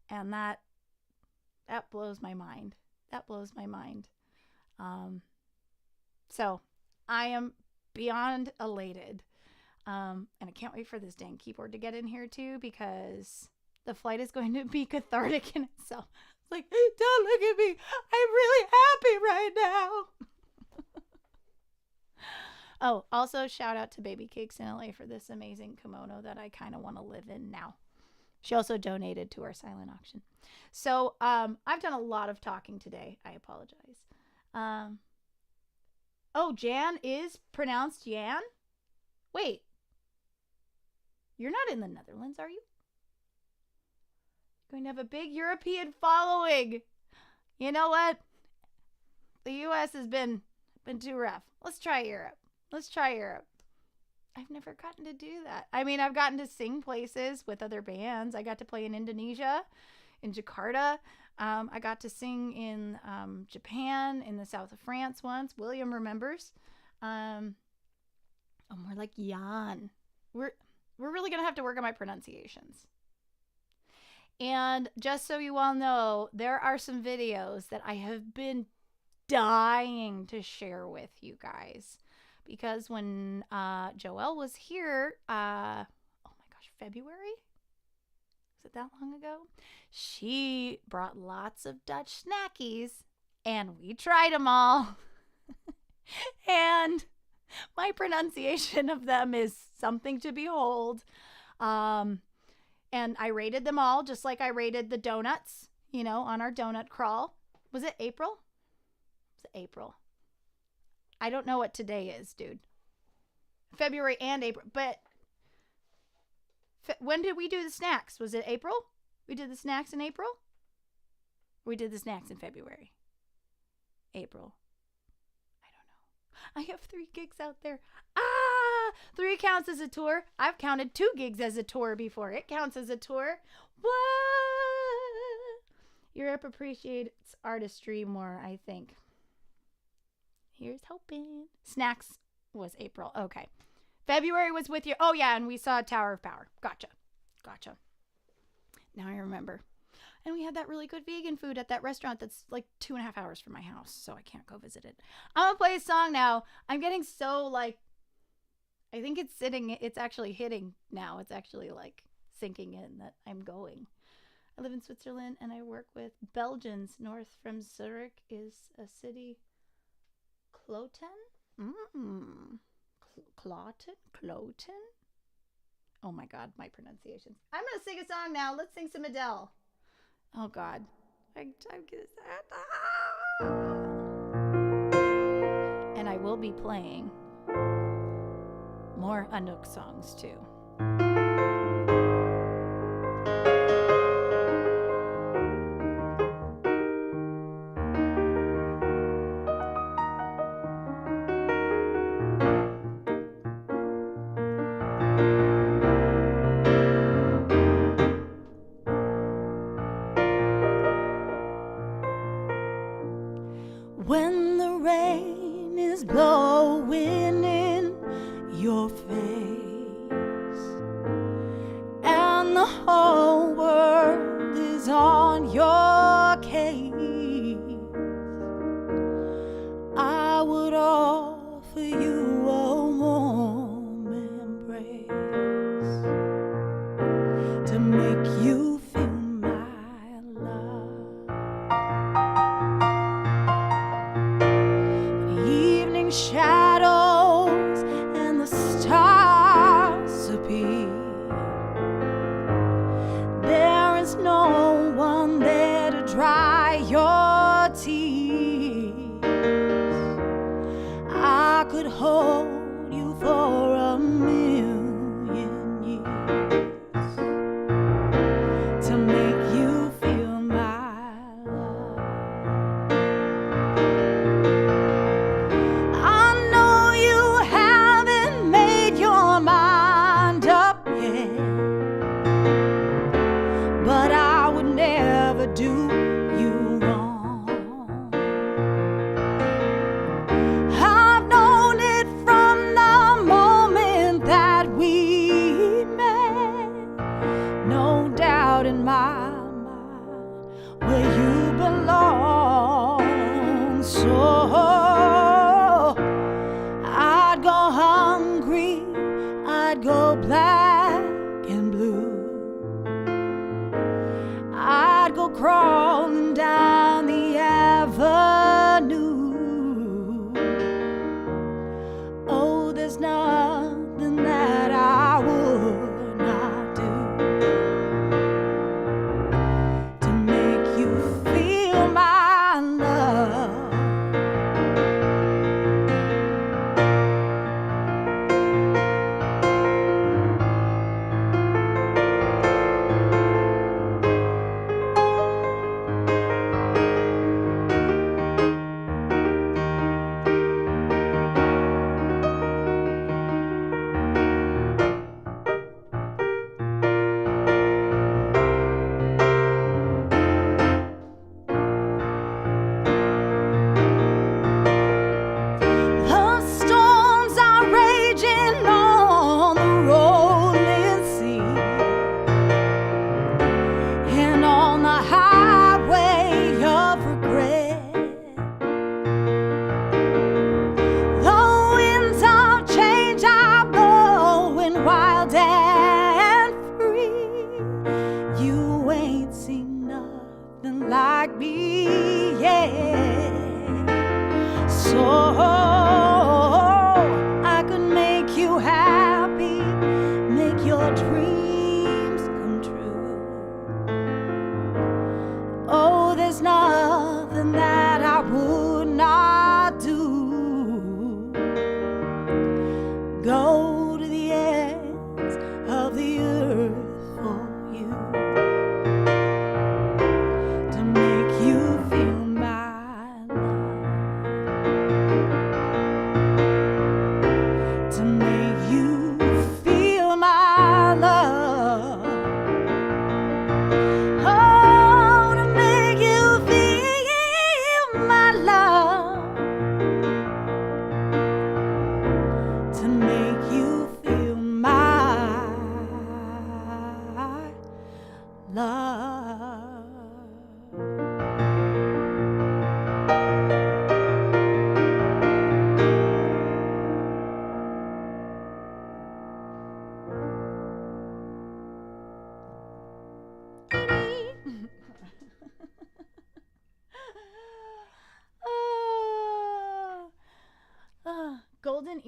And that blows my mind. That blows my mind. So I am beyond elated. And I can't wait for this dang keyboard to get in here too, because the flight is going to be cathartic in itself. It's like, don't look at me. I'm really happy right now. Oh, also shout out to Baby Cakes in LA for this amazing kimono that I kind of want to live in now. She also donated to our silent auction. So I've done a lot of talking today. I apologize. Jan is pronounced Jan? Wait. You're not in the Netherlands, are you? You're going to have a big European following. You know what? The U.S. has been too rough. Let's try Europe. I've never gotten to do that. I mean, I've gotten to sing places with other bands. I got to play in Indonesia, in Jakarta. I got to sing in Japan, in the south of France once. William remembers. More like Jan. We're really going to have to work on my pronunciations. And just so you all know, there are some videos that I have been dying to share with you guys. Because when Joelle was here, February? Was it that long ago? She brought lots of Dutch snackies, and we tried them all. And my pronunciation of them is something to behold. And I rated them all, just like I rated the donuts, on our donut crawl. Was it April? It was April. I don't know what today is, dude. February and April. But when did we do the snacks? Was it April? We did the snacks in April? We did the snacks in February. April. I don't know. I have 3 gigs out there. 3 counts as a tour. I've counted 2 gigs as a tour before. It counts as a tour. What? Europe appreciates artistry more, I think. Here's hoping. Snacks was April. Okay. February was with you. Oh, yeah, and we saw Tower of Power. Gotcha. Now I remember. And we had that really good vegan food at that restaurant that's like 2.5 hours from my house, so I can't go visit it. I'm going to play a song now. I'm getting so, like, I think it's actually hitting now. It's actually, like, sinking in that I'm going. I live in Switzerland, and I work with Belgians. North from Zurich is a city, Cloten? Cloten? Oh, my God, my pronunciations. I'm going to sing a song now. Let's sing some Adele. Oh, God. I'm and I will be playing more Anouk songs, too. When the rain is blowing in your face and the whole world is on your case, I would offer you a warm embrace to make you feel my love. Shadows and the stars appear. There is no one there to dry your tears. I could hold you for 1,000,000 years to make you feel my love. But I would never do you wrong. I've known it from the moment that we met. No doubt in my mind where you belong. So I'd go hungry, I'd go black and blue. I'd go crawling down the avenue. Oh, there's nothing that I would not do to make you feel my love. Like me, yeah. So I could make you happy, make your dreams come true. Oh, there's nothing that I would not do. Go to the ends of the earth for you. To make you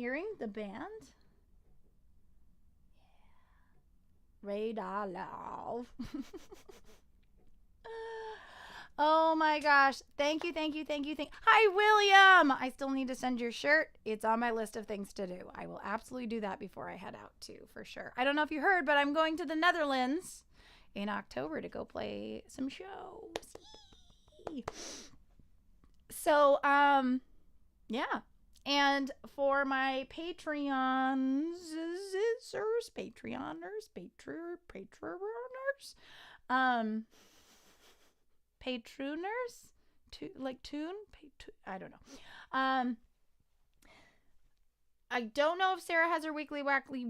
hearing the band? Radar Love. Oh my gosh. Thank you. Hi, William. I still need to send your shirt. It's on my list of things to do. I will absolutely do that before I head out too, for sure. I don't know if you heard, but I'm going to the Netherlands in October to go play some shows. So, yeah. And for my Patreoners, Patroners, I don't know. I don't know if Sarah has her weekly wacky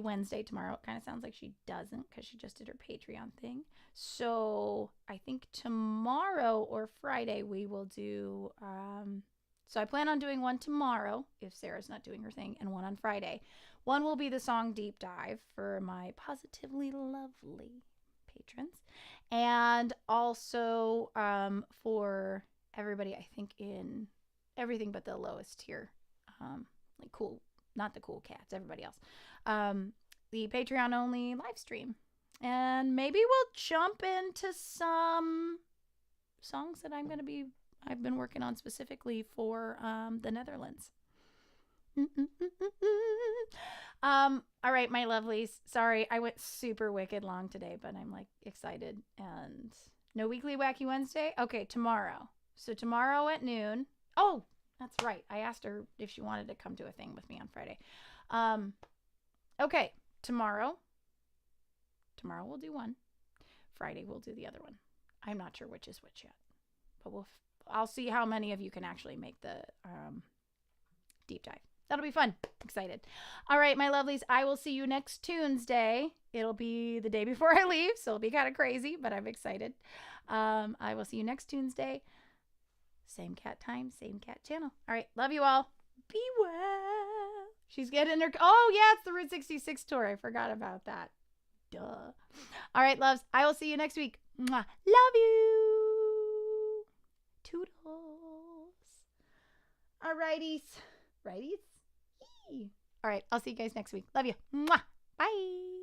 Wednesday tomorrow. It kind of sounds like she doesn't because she just did her Patreon thing. So I think tomorrow or Friday we will do. So I plan on doing one tomorrow if Sarah's not doing her thing, and one on Friday. One will be the song deep dive for my positively lovely patrons, and also for everybody, I think, in everything but the lowest tier, like cool, not the cool cats, everybody else, the Patreon only live stream. And maybe we'll jump into some songs that I've been working on specifically for the Netherlands. All right, my lovelies. Sorry, I went super wicked long today, but I'm like excited. And no weekly wacky Wednesday? Okay, tomorrow. So tomorrow at noon. Oh, that's right. I asked her if she wanted to come to a thing with me on Friday. Okay, tomorrow we'll do one. Friday we'll do the other one. I'm not sure which is which yet, but I'll see how many of you can actually make the deep dive. That'll be fun. Excited. All right, my lovelies. I will see you next Tuesday. It'll be the day before I leave, so it'll be kind of crazy, but I'm excited. I will see you next Tuesday. Same cat time, same cat channel. All right, love you all. Be well. She's getting her. Oh, yeah, it's the Route 66 tour. I forgot about that. Duh. All right, loves. I will see you next week. Mwah. Love you. Toodles. All righties. Righties? All right, I'll see you guys next week. Love you. Mwah. Bye.